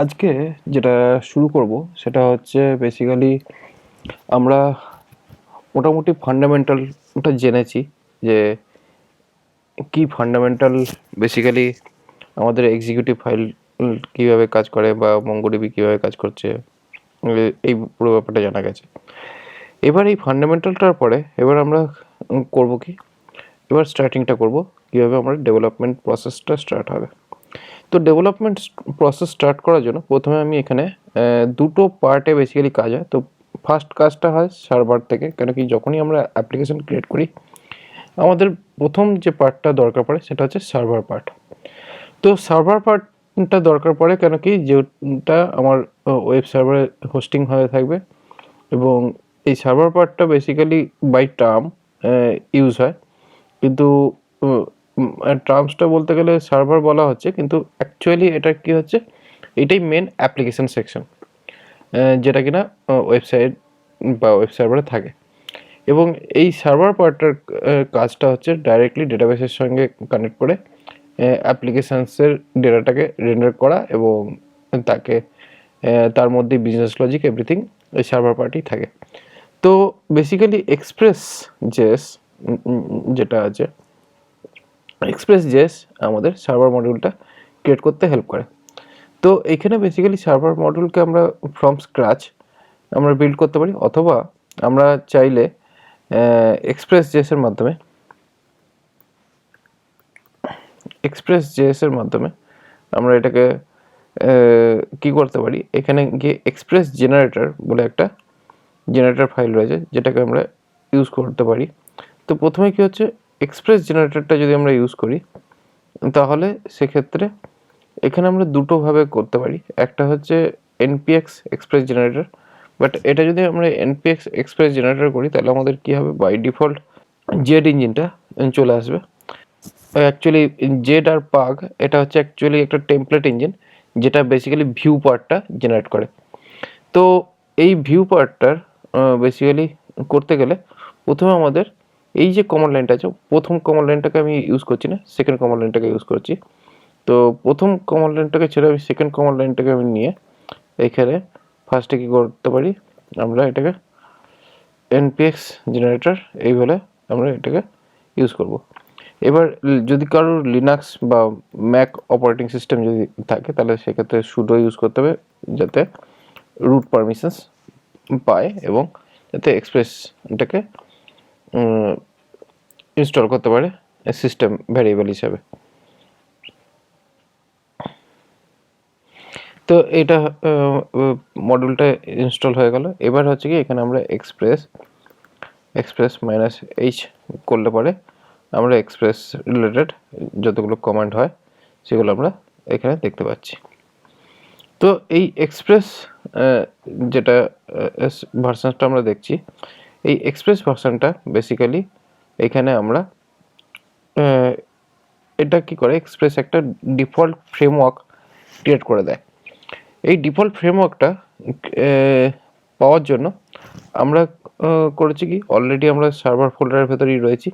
আজকে যেটা শুরু করব সেটা হচ্ছে বেসিক্যালি আমরা মোটামুটি ফান্ডামেন্টালটা জেনেছি যে কি ফান্ডামেন্টাল বেসিক্যালি আমাদের এক্সিকিউটিভ ফাইল কীভাবে কাজ করে বা মঙ্গোডিবি কীভাবে কাজ করছে, এই পুরো ব্যাপারটা জানা গেছে। এবার এই ফান্ডামেন্টালটার পরে এবার আমরা করব কি, এবার স্টার্টিংটা করব কীভাবে আমরা ডেভেলপমেন্ট প্রসেসটা স্টার্ট হবে। তো ডেভেলপমেন্ট প্রসেস স্টার্ট করার জন্য প্রথমে আমি এখানে দুটো পার্টে বেসিক্যালি কাজ হয়। তো ফার্স্ট কাজটা হয় সার্ভার থেকে, কেন কি যখনই আমরা অ্যাপ্লিকেশন ক্রিয়েট করি আমাদের প্রথম যে পার্টটা দরকার পড়ে সেটা হচ্ছে সার্ভার পার্ট। তো সার্ভার পার্টটা দরকার পড়ে কেন কি, যেটা আমার ওয়েব সার্ভারে হোস্টিং হয়ে থাকবে এবং এই সার্ভার পার্টটা বেসিক্যালি বাই টার্ম ইউজ হয়, কিন্তু টার্মসটা বলতে গেলে সার্ভার বলা হচ্ছে, কিন্তু অ্যাকচুয়ালি এটা কি হচ্ছে, এটাই মেন অ্যাপ্লিকেশন সেকশন যেটা কিনা ওয়েবসাইট বা ওয়েব সার্ভারে থাকে। এবং এই সার্ভার পার্টটার কাজটা হচ্ছে ডাইরেক্টলি ডেটাবেসের সঙ্গে কানেক্ট করে অ্যাপ্লিকেশানসের ডেটাটাকে রেন্ডার করা এবং তাকে তার মধ্যে বিজনেস লজিক এভরিথিং এই সার্ভার পার্টেই থাকে। তো বেসিক্যালি এক্সপ্রেস জেএস যেটা আছে, এক্সপ্রেস জেএস আমাদের সার্ভার মডিউলটা ক্রিয়েট করতে হেল্প করে। তো এইখানে বেসিক্যালি সার্ভার মডিউলকে আমরা ফ্রম স্ক্র্যাচ আমরা বিল্ড করতে পারি, অথবা আমরা চাইলে এক্সপ্রেস জেএসের মাধ্যমে আমরা এটাকে কি করতে পারি, এখানে গিয়ে এক্সপ্রেস জেনারেটর বলে একটা জেনারেটর ফাইল রয়েছে যেটাকে আমরা ইউজ করতে পারি। তো প্রথমে কি হচ্ছে, এক্সপ্রেস জেনারেটরটা যদি আমরা ইউজ করি তাহলে সেক্ষেত্রে এখানে আমরা দুটোভাবে করতে পারি। একটা হচ্ছে এনপিএক্স এক্সপ্রেস জেনারেটর, বাট এটা যদি আমরা এনপিএক্স এক্সপ্রেস জেনারেটর করি তাহলে আমাদের কী হবে, বাই ডিফল্ট জেড ইঞ্জিনটা চলে আসবে। অ্যাকচুয়ালি জেড আর পাগ এটা হচ্ছে অ্যাকচুয়ালি একটা টেমপ্লেট ইঞ্জিন যেটা বেসিক্যালি ভিউ পার্টটা জেনারেট করে। তো এই ভিউ পার্টটার বেসিক্যালি করতে গেলে প্রথমে আমাদের এই যে কমান্ড লাইনটা আছে, প্রথম কমান্ড লাইনটাকে আমি ইউজ করছি না, সেকেন্ড কমান্ড লাইনটাকে ইউজ করছি। তো প্রথম কমান্ড লাইনটাকে ছেড়ে আমি সেকেন্ড কমান্ড লাইনটাকে আমি নিয়ে এখানে ফার্স্টে কী করতে পারি, আমরা এটাকে এনপিএক্স জেনারেটর এই বলে আমরা এটাকে ইউজ করব। এবার যদি কারোর লিনাক্স বা ম্যাক অপারেটিং সিস্টেম যদি থাকে তাহলে সেক্ষেত্রে সুডো ইউজ করতে হবে যাতে রুট পারমিশনস পায় এবং যাতে এক্সপ্রেসটাকে ইনস্টল করতে পারে সিস্টেম ভ্যারিয়েবল হিসাবে। তো এটা মডিউলটা ইনস্টল হয়ে গেল। এবার হচ্ছে কি, এখানে আমরা এক্সপ্রেস -h করলে পরে আমরা এক্সপ্রেস রিলেটেড যতগুলো কমান্ড হয় সেগুলো আমরা এখানে দেখতে পাচ্ছি। তো এই এক্সপ্রেস যেটা ভার্সনটা আমরা দেখছি, এই এক্সপ্রেস ভার্সনটা বেসিক্যালি এখানে আমরা এটা কি করে, এক্সপ্রেস একটা ডিফল্ট ফ্রেমওয়ার্ক ক্রিয়েট করে দেয়। এই ডিফল্ট ফ্রেমওয়ার্কটা পাওয়ার জন্য আমরা করেছি কি, অলরেডি আমরা সার্ভার ফোল্ডারের ভেতরেই রয়েছি।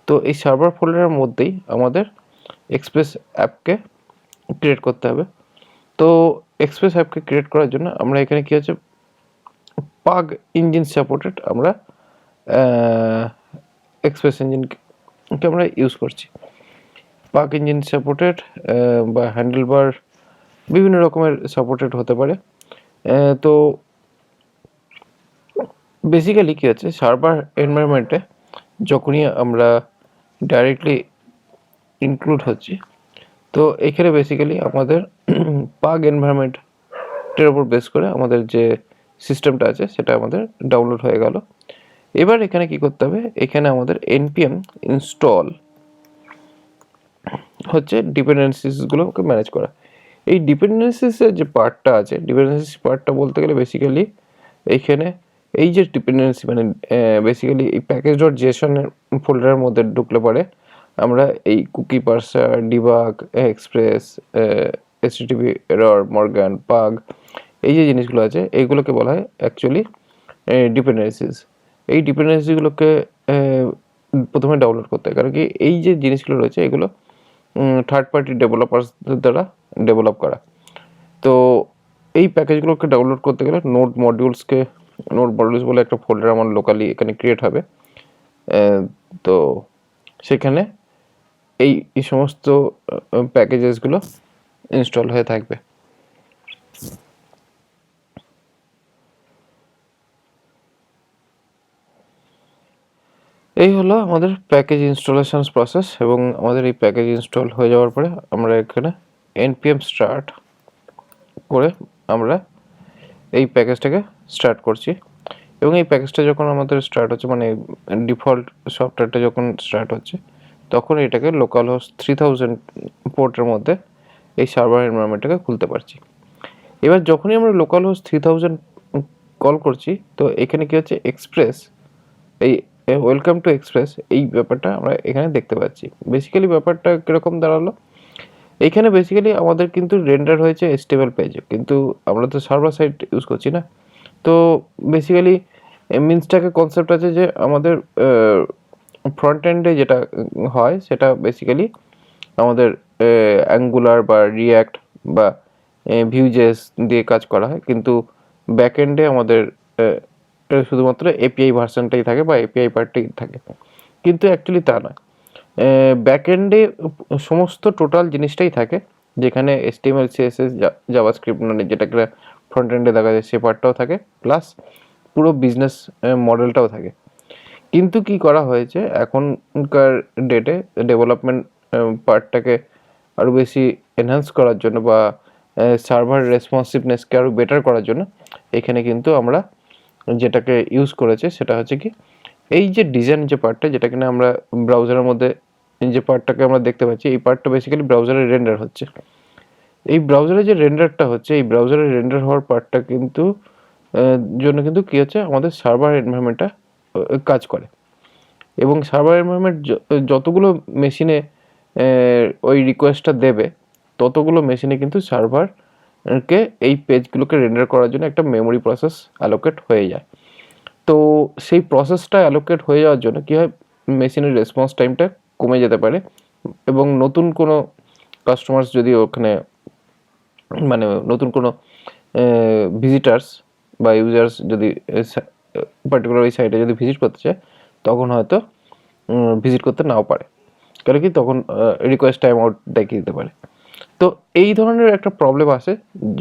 তো এই সার্ভার ফোল্ডারের মধ্যেই আমাদের এক্সপ্রেস অ্যাপকে ক্রিয়েট করতে হবে। তো এক্সপ্রেস অ্যাপকে ক্রিয়েট করার জন্য আমরা এখানে কি হচ্ছে, পাগ ইঞ্জিন সাপোর্টেড আমরা এক্সপ্রেস ইঞ্জিনকে আমরা ইউজ করছি। পাগ ইঞ্জিন সাপোর্টেড বা হ্যান্ডেলবার বিভিন্ন রকমের সাপোর্টেড হতে পারে। তো বেসিক্যালি কী হচ্ছে, সার্ভার এনভায়রনমেন্টে যখনই আমরা ডাইরেক্টলি ইনক্লুড হচ্ছি, তো এখানে বেসিক্যালি আমাদের পাগ এনভায়রনমেন্টের উপর বেস করে আমাদের যে সিস্টেমটা আছে সেটা আমাদের ডাউনলোড হয়ে গেল। এবার এখানে কি করতে হবে, এখানে আমাদের npm ইনস্টল হচ্ছে ডিপেন্ডেন্সিসগুলোকে ম্যানেজ করা। এই ডিপেন্ডেন্সিসের যে পার্টটা আছে, ডিপেন্ডেন্সিস পার্টটা বলতে গেলে বেসিক্যালি এইখানে এই যে ডিপেন্ডেন্সি মানে বেসিক্যালি এই প্যাকেজ ডট জেসনের ফোল্ডারের মধ্যে ঢুকলে পরে আমরা এই cookie parser, debug, express, HTTP error, morgan, pug, এই যে জিনিসগুলো আছে এইগুলোকে বলা হয় অ্যাকচুয়ালি ডিপেন্ডেন্সিস। এই ডিপেন্ডেন্সিগুলোকে প্রথমে ডাউনলোড করতে হয়, কারণ কি এই যে জিনিসগুলো রয়েছে এগুলো থার্ড পার্টি ডেভেলপার্সদের দ্বারা ডেভেলপ করা। তো এই প্যাকেজগুলোকে ডাউনলোড করতে গেলে নোড মডিউলস বলে একটা ফোল্ডার আমার লোকালি এখানে ক্রিয়েট হবে। তো সেখানে এই সমস্ত প্যাকেজেসগুলো ইনস্টল হয়ে থাকবে। এই হলো আমাদের প্যাকেজ ইনস্টলেশন প্রসেস, এবং আমাদের এই প্যাকেজ ইনস্টল হয়ে যাওয়ার পরে আমরা এখানে npm start করে আমরা এই প্যাকেজটাকে স্টার্ট করছি। এবং এই প্যাকেজটা যখন আমাদের স্টার্ট হচ্ছে, মানে ডিফল্ট সফটওয়্যারটা যখন স্টার্ট হচ্ছে, তখন এটাকে লোকাল হোস্ট 3000 পোর্টের মধ্যে এই সার্ভার এনভায়রনমেন্টটাকে খুলতে পারছি। এবার যখনই আমরা লোকাল হোস্ট 3000 কল করছি, তো এখানে কি হচ্ছে, এক্সপ্রেস এই ওয়েলকাম টু এক্সপ্রেস এই ব্যাপারটা আমরা এখানে দেখতে পাচ্ছি। বেসিক্যালি ব্যাপারটা কীরকম দাঁড়ালো, এইখানে বেসিক্যালি আমাদের কিন্তু রেন্ডার হয়েছে HTML পেজে, কিন্তু আমরা তো সার্ভার সাইড ইউজ করছি না। তো বেসিক্যালি মিনসটাকে কনসেপ্ট আছে যে আমাদের ফ্রন্ট এন্ডে যেটা হয় সেটা বেসিক্যালি আমাদের অ্যাঙ্গুলার বা রিয়্যাক্ট বা ভিউজেস দিয়ে কাজ করা হয়, কিন্তু ব্যাক এন্ডে আমাদের শুধুমাত্র এপিআই ভার্সনটাই থাকে বা এপিআই পার্টটাই থাকে, কিন্তু অ্যাকচুয়ালি তা নয়। ব্যাক এন্ডে সমস্ত টোটাল জিনিসটাই থাকে, যেখানে HTML CSS জাভাস্ক্রিপ্ট মানে যেটাকে ফ্রন্ট এন্ডে দেখা যায় সে পার্টটাও থাকে, প্লাস পুরো বিজনেস মডেলটাও থাকে। কিন্তু কি করা হয়েছে এখনকার ডেটে, ডেভেলপমেন্ট পার্টটাকে আরও বেশি এনহ্যান্স করার জন্য বা সার্ভার রেসপন্সিভনেসকে আরও বেটার করার জন্য এখানে কিন্তু আমরা যেটাকে ইউজ করেছে সেটা হচ্ছে কি, এই যে ডিজাইন যে পার্টটা, যেটা কিনা আমরা ব্রাউজারের মধ্যে যে পার্টটাকে আমরা দেখতে পাচ্ছি, এই পার্টটা বেসিক্যালি ব্রাউজারে রেন্ডার হচ্ছে। এই ব্রাউজারে যে রেন্ডারটা হচ্ছে, এই ব্রাউজারে রেন্ডার হওয়ার পার্টটা কিন্তু জন্য কিন্তু কী হচ্ছে, আমাদের সার্ভার এনভায়রনমেন্টটা কাজ করে। এবং সার্ভার এনভায়রনমেন্ট যতগুলো মেশিনে ওই রিকোয়েস্টটা দেবে, ততগুলো মেশিনে কিন্তু সার্ভারকে এই পেজগুলোকে রেন্ডার করার জন্য একটা মেমোরি প্রসেস অ্যালোকেট হয়ে যায়। তো সেই প্রসেসটা অ্যালোকেট হয়ে যাওয়ার জন্য কী হয়, মেশিনের রেসপন্স টাইমটা কমে যেতে পারে, এবং নতুন কোনো কাস্টমার্স যদি ওখানে, মানে নতুন কোনো ভিজিটার্স বা ইউজার্স যদি পার্টিকুলার ওই সাইটে যদি ভিজিট করতে চায়, তখন হয়তো ভিজিট করতে নাও পারে, কারণ কি তখন রিকোয়েস্ট টাইম আউট দেখিয়ে দিতে পারে। তো এই ধরনের একটা প্রবলেম আসে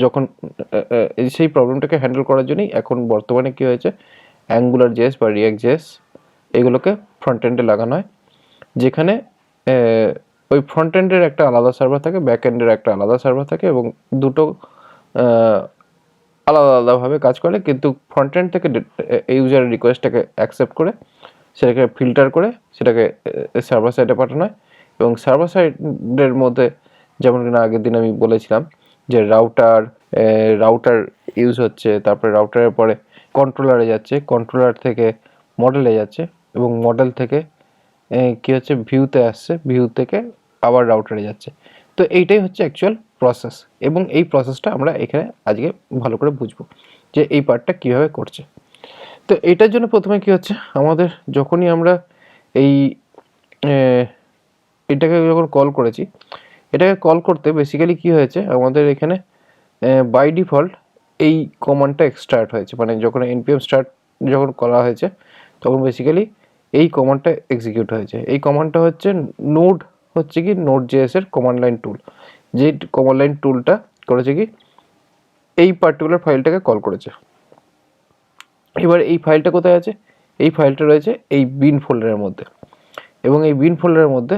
যখন, সেই প্রবলেমটাকে হ্যান্ডেল করার জন্যই এখন বর্তমানে কী হয়েছে, অ্যাঙ্গুলার জেএস বা রিয়াক্ট জেএস এগুলোকে ফ্রন্ট এন্ডে লাগানো হয়, যেখানে ওই ফ্রন্ট এন্ডের একটা আলাদা সার্ভার থাকে, ব্যাক এন্ডের একটা আলাদা সার্ভার থাকে, এবং দুটো আলাদা আলাদাভাবে কাজ করে, কিন্তু ফ্রন্ট এন্ড থেকে ইউজারের রিকোয়েস্টটাকে অ্যাকসেপ্ট করে সেটাকে ফিল্টার করে সেটাকে সার্ভার সাইডে পাঠানো হয়। এবং সার্ভার সাইডের মধ্যে যেমন কিনা আগের দিন আমি বলেছিলাম যে রাউটার ইউজ হচ্ছে, তারপরে রাউটারের পরে কন্ট্রোলারে যাচ্ছে, কন্ট্রোলার থেকে মডেলে যাচ্ছে, এবং মডেল থেকে কী হচ্ছে, ভিউতে আসছে, ভিউ থেকে আবার রাউটারে যাচ্ছে। তো এইটাই হচ্ছে অ্যাকচুয়াল প্রসেস, এবং এই প্রসেসটা আমরা এখানে আজকে ভালো করে বুঝবো যে এই পার্টটা কীভাবে করছে। তো এটার জন্য প্রথমে কী হচ্ছে, আমাদের যখনই আমরা এই এটাকে যখন কল করেছি, এটাকে কল করতে বেসিক্যালি কী হয়েছে, আমাদের এখানে বাই ডিফল্ট এই কমান্ডটা স্টার্ট হয়েছে, মানে যখন npm স্টার্ট যখন করা হয়েছে তখন বেসিক্যালি এই কমান্ডটা এক্সিকিউট হয়েছে। এই কমান্ডটা হচ্ছে নোড জেএস এর কমান্ড লাইন টুল, যে কমান্ড লাইন টুলটা করেছে কি এই পার্টিকুলার ফাইলটাকে কল করেছে। এবার এই ফাইলটা কোথায় আছে, এই ফাইলটা রয়েছে এই বিন ফোল্ডারের মধ্যে, এবং এই বিন ফোল্ডারের মধ্যে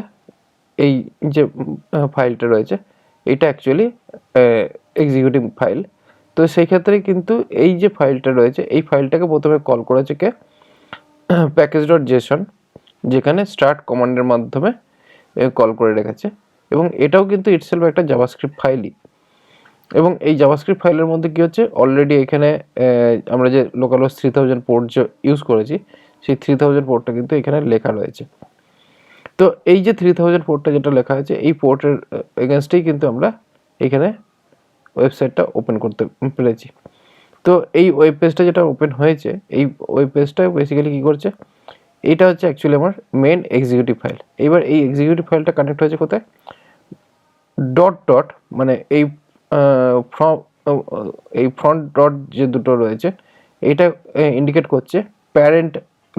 এই যে ফাইলটা রয়েছে এটা অ্যাকচুয়ালি এক্সিকিউটিভ ফাইল। তো সেই ক্ষেত্রে কিন্তু এই যে ফাইলটা রয়েছে, এই ফাইলটাকে প্রথমে কল করেছে কে, package.json, যেখানে স্টার্ট কমান্ডের মাধ্যমে কল করে রেখেছে, এবং এটাও কিন্তু ইটসেলফ একটা জাভাস্ক্রিপ্ট ফাইলই। এবং এই জাভাস্ক্রিপ্ট ফাইলের মধ্যে কী হচ্ছে, অলরেডি এখানে আমরা যে লোকালহোস্ট 3000 পোর্ট যে ইউজ করেছি, সেই 3000 পোর্টটা কিন্তু এখানে লেখা রয়েছে। তো এই যে 3000 পোর্টটা যেটা লেখা আছে, এই পোর্টের এগেনস্টেই কিন্তু আমরা এখানে ওয়েবসাইটটা ওপেন করতে পেরেছি। তো এই ওয়েব পেজটা যেটা ওপেন হয়েছে, এই ওয়েব পেজটা বেসিক্যালি কী করছে, এটা হচ্ছে অ্যাকচুয়ালি আমার মেন এক্সিকিউটিভ ফাইল। এবার এই এক্সিকিউটিভ ফাইলটা কানেক্ট হয়েছে কোথায়, ডট মানে এই এই ফ্রন্ট ডট যে দুটো রয়েছে এটা ইন্ডিকেট করছে প্যারেন্ট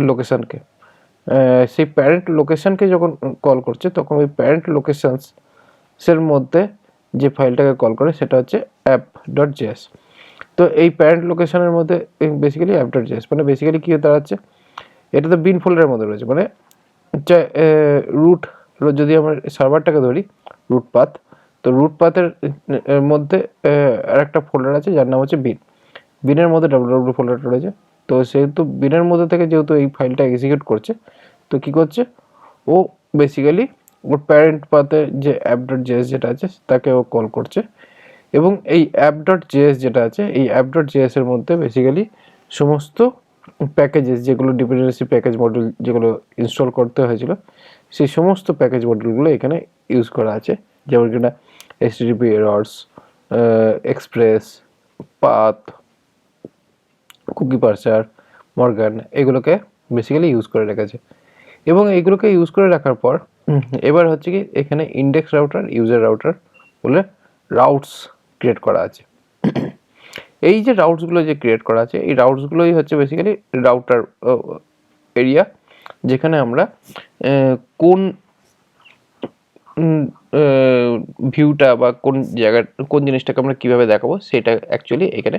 লোকেশনকে। সেই প্যারেন্ট লোকেশনকে যখন কল করছে তখন ওই প্যারেন্ট লোকেশনসের মধ্যে যে ফাইলটাকে কল করে সেটা হচ্ছে অ্যাপ ডট জেএস। তো এই প্যারেন্ট লোকেশনের মধ্যে বেসিক্যালি অ্যাপ ডট জেএস মানে বেসিক্যালি কী দাঁড়াচ্ছে, এটা তো বিন ফোল্ডারের মধ্যে রয়েছে, মানে রুট, যদি আমরা সার্ভারটাকে ধরি রুট পাথ, তো রুট পাথের মধ্যে আর একটা ফোল্ডার আছে যার নাম হচ্ছে বিনের মধ্যে ডাব্লিউ ফোল্ডারটা রয়েছে। তো সেহেতু বিনের মধ্যে থেকে যেহেতু এই ফাইলটা এক্সিকিউট করছে, তো কী করছে ও বেসিক্যালি ওর প্যারেন্ট পাথে যে অ্যাপ ডট জেএস যেটা আছে তাকে ও কল করছে, এবং এই অ্যাপ ডট জেএস যেটা আছে এই অ্যাপ ডট জেএস এর মধ্যে বেসিক্যালি সমস্ত প্যাকেজেস যেগুলো ডিপেন্ডেন্সি প্যাকেজ মডিউল যেগুলো ইনস্টল করতে হয়েছিল সেই সমস্ত প্যাকেজ মডিউলগুলো এখানে ইউজ করা আছে, যেমন কিনা HTTP errors, express, path, cookie parser, morgan, এগুলোকে বেসিক্যালি ইউজ করে রেখেছে। এবং এইগুলোকে ইউজ করে রাখার পর এবার হচ্ছে কি এখানে ইন্ডেক্স রাউটার, ইউজার রাউটার বলে রাউটস ক্রিয়েট করা আছে। এই যে রাউটসগুলো যে ক্রিয়েট করা আছে এই রাউটসগুলোই হচ্ছে বেসিক্যালি রাউটার এরিয়া, যেখানে আমরা কোন ভিউটা বা কোন জায়গার কোন জিনিসটাকে আমরা কীভাবে দেখাবো সেটা অ্যাকচুয়ালি এখানে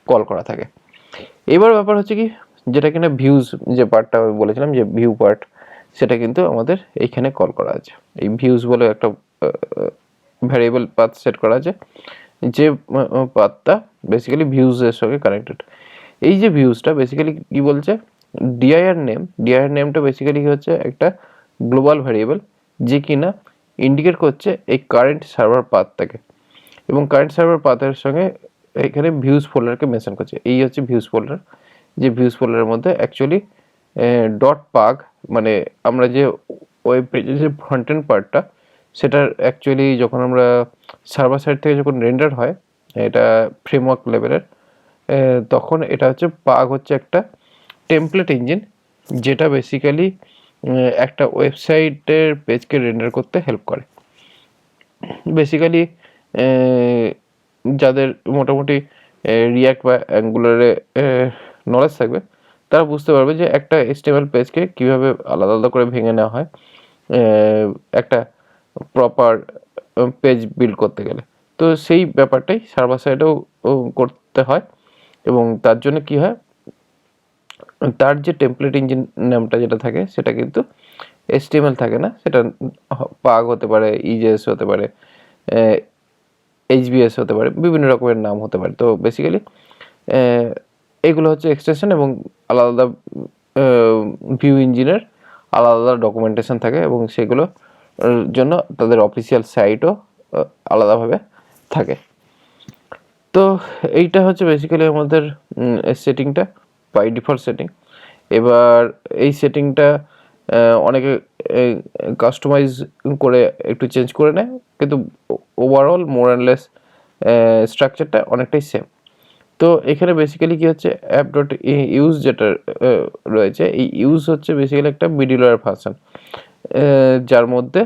কল করা থাকে। এবার ব্যাপার হচ্ছে কি যেটা কিনা ভিউজ যে পার্টটা আমি বলেছিলাম যে ভিউ পার্ট, সেটা কিন্তু আমাদের এইখানে কল করা আছে। এই ভিউজ বলে একটা ভ্যারিয়েবল পাথ সেট করা আছে, যে পাথটা বেসিক্যালি ভিউজের সঙ্গে কানেক্টেড। এই যে ভিউজটা বেসিক্যালি কি বলছে, ডিআইআর নেমটা বেসিক্যালি কি হচ্ছে একটা গ্লোবাল ভ্যারিয়েবল যে কিনা ইন্ডিকেট করছে এই কারেন্ট সার্ভার পাথটাকে, এবং কারেন্ট সার্ভার পাথের সঙ্গে এখানে ভিউজ ফোল্ডারকে মেনশন করছে। এই হচ্ছে ভিউজ ফোল্ডার, যে ভিউজ ফোল্ডারের মধ্যে অ্যাকচুয়ালি ডট পাগ মানে আমরা যে ওয়েব পেজের যে ফ্রন্ট এন্ড পার্টটা সেটার অ্যাকচুয়ালি যখন আমরা সার্ভার সাইড থেকে যখন রেন্ডার হয় এটা ফ্রেমওয়ার্ক লেভেলের, তখন এটা হচ্ছে পাগ হচ্ছে একটা টেমপ্লেট ইঞ্জিন যেটা বেসিক্যালি একটা ওয়েবসাইটের পেজকে রেন্ডার করতে হেল্প করে। বেসিক্যালি যাদের মোটামুটি রিয়াক্ট বা অ্যাঙ্গুলারে নলেজ থাকবে তারা বুঝতে পারবে যে একটা HTML পেজকে কীভাবে আলাদা আলাদা করে ভেঙে নেওয়া হয় একটা প্রপার পেজ বিল্ড করতে গেলে। তো সেই ব্যাপারটাই সার্ভার সাইডেও করতে হয়, এবং তার জন্য কি হয় তার যে টেমপ্লেট ইঞ্জিন নামটা যেটা থাকে সেটা কিন্তু HTML থাকে না, সেটা পাগ হতে পারে, ইজেএস হতে পারে, HBS হতে পারে, বিভিন্ন রকমের নাম হতে পারে। তো বেসিক্যালি এগুলো হচ্ছে এক্সটেনশন, এবং আলাদা আলাদা ভিউ ইঞ্জিনের আলাদা আলাদা ডকুমেন্টেশন থাকে, এবং সেগুলো জন্য তাদের অফিসিয়াল সাইটও আলাদাভাবে থাকে। তো এইটা হচ্ছে বেসিক্যালি আমাদের সেটিংটা বাই ডিফল্ট সেটিং। এবার এই সেটিংটা অনেকে কাস্টমাইজ করে একটু চেঞ্জ করে নেয়, কিন্তু ওভারঅল মোর অ্যান্ড লেস স্ট্রাকচারটা অনেকটাই সেম। তো এখানে বেসিক্যালি কি হচ্ছে অ্যাপ ডট ইউজ যেটা রয়েছে এই ইউজ হচ্ছে বেসিক্যালি একটা মিডলওয়্যার ফাংশন, যার মধ্যে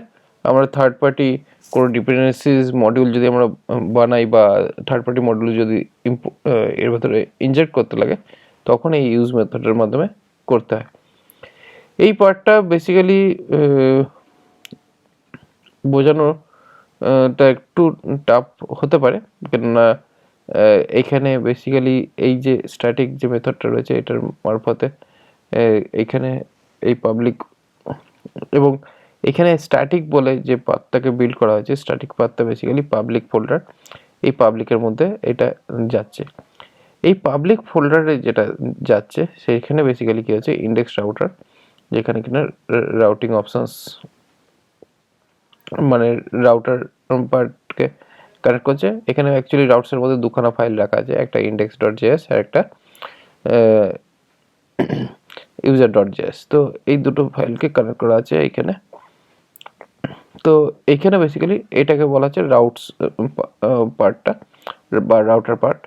আমরা থার্ড পার্টি কোনো ডিপেন্ডেন্সিস মডিউল যদি আমরা বানাই বা থার্ড পার্টি মডিউল যদি এর ভেতরে ইনজেক্ট করতে লাগে তখন এই ইউজ মেথডের মাধ্যমে করতে হয়। এই পার্টটা বেসিক্যালি বোঝানোটা একটু টাফ হতে পারে, কেননা এইখানে বেসিক্যালি এই যে স্ট্যাটিক যে মেথডটা রয়েছে এটার মারফতে এইখানে এই পাবলিক, এবং এখানে স্ট্যাটিক বলে যে পাথটাকে বিল্ড করা হয়েছে স্ট্যাটিক পাথটা বেসিক্যালি পাবলিক ফোল্ডার, এই পাবলিকের মধ্যে এটা যাচ্ছে। এই পাবলিক ফোল্ডারে যেটা যাচ্ছে সেইখানে বেসিক্যালি কী হচ্ছে ইন্ডেক্স রাউটার, যেখানে কিনা রাউটিং অপশানস মানে রাউটার পার্টকে কানেক্ট করছে। এখানে অ্যাকচুয়ালি রাউটসের মধ্যে দুখানা ফাইল রাখা আছে, একটা ইন্ডেক্স ডট জেএস আর একটা ইউজার ডট জেএস। তো এই দুটো ফাইলকে কানেক্ট করা আছে এইখানে। তো এইখানে বেসিক্যালি এটাকে বলা হচ্ছে রাউটস পার্টটা বা রাউটার পার্ট।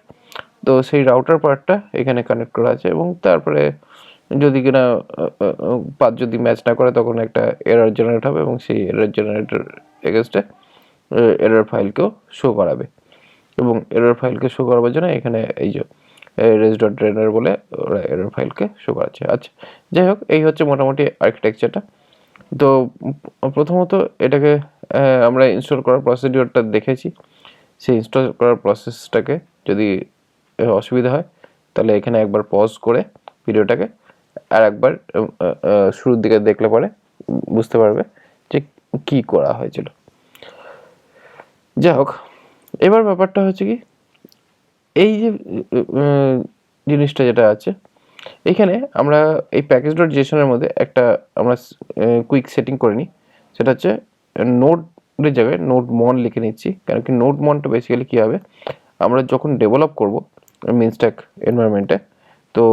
তো সেই রাউটার পার্টটা এখানে কানেক্ট করা আছে, এবং তারপরে যদি কিনা পাথ যদি ম্যাচ না করে তখন একটা এরর জেনারেট হবে, এবং সেই এরর জেনারেটর এগেনস্টে এরর ফাইলকেও শো করাবে। এবং এরর ফাইলকে শো করার জন্য এখানে এই যে res.render বলে ওরা এরর ফাইলকে শো করাচ্ছে। আচ্ছা, যাই হোক, এই হচ্ছে মোটামুটি আর্কিটেকচারটা। তো প্রথমত এটাকে আমরা ইনস্টল করার প্রসিডিওরটা দেখেছি। সেই ইনস্টল করার প্রসেসটাকে যদি অসুবিধা হয় তাহলে এখানে একবার পজ করে ভিডিওটাকে আর একবার শুরুর দিকে দেখলে পরে বুঝতে পারবে যে কি করা হয়েছিল। যাই হোক, এবার ব্যাপারটা হচ্ছে কি, এই যে জিনিসটা যেটা আছে এখানে আমরা এই প্যাকেজ.json-এর মধ্যে একটা আমরা কুইক সেটিং করে নিই। সেটা হচ্ছে নোডের জায়গায় নোড-মন লিখে নিচ্ছি। কারণ কি নোড-মনটা বেসিক্যালি কী হবে, আমরা যখন ডেভেলপ করব মিনস্ট্যাক এনভায়রনমেন্টে, তো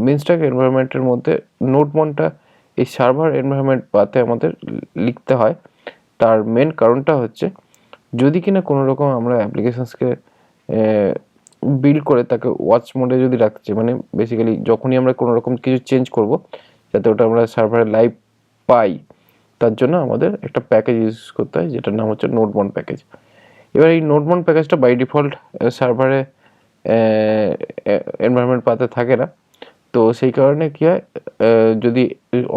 মিনস্ট্যাক এনভায়রনমেন্টের মধ্যে নোড-মনটা এই সার্ভার এনভায়রনমেন্ট পাতে আমাদের লিখতে হয়। তার মেন কারণটা হচ্ছে যদি কিনা কোনো রকম আমরা অ্যাপ্লিকেশনসকে বিল্ড করে তাকে ওয়াচ মোডে যদি রাখছি, মানে বেসিক্যালি যখনই আমরা কোনো রকম কিছু চেঞ্জ করব যাতে ওটা আমরা সার্ভারে লাইভ পাই, তার জন্য আমাদের একটা প্যাকেজ ইউজ করতে হয় যেটার নাম হচ্ছে নোড-মন প্যাকেজ। এবার এই নোড-মন প্যাকেজটা বাই ডিফল্ট সার্ভারে এনভায়রনমেন্ট পাতে থাকে না। তো সেই কারণে কী হয়, যদি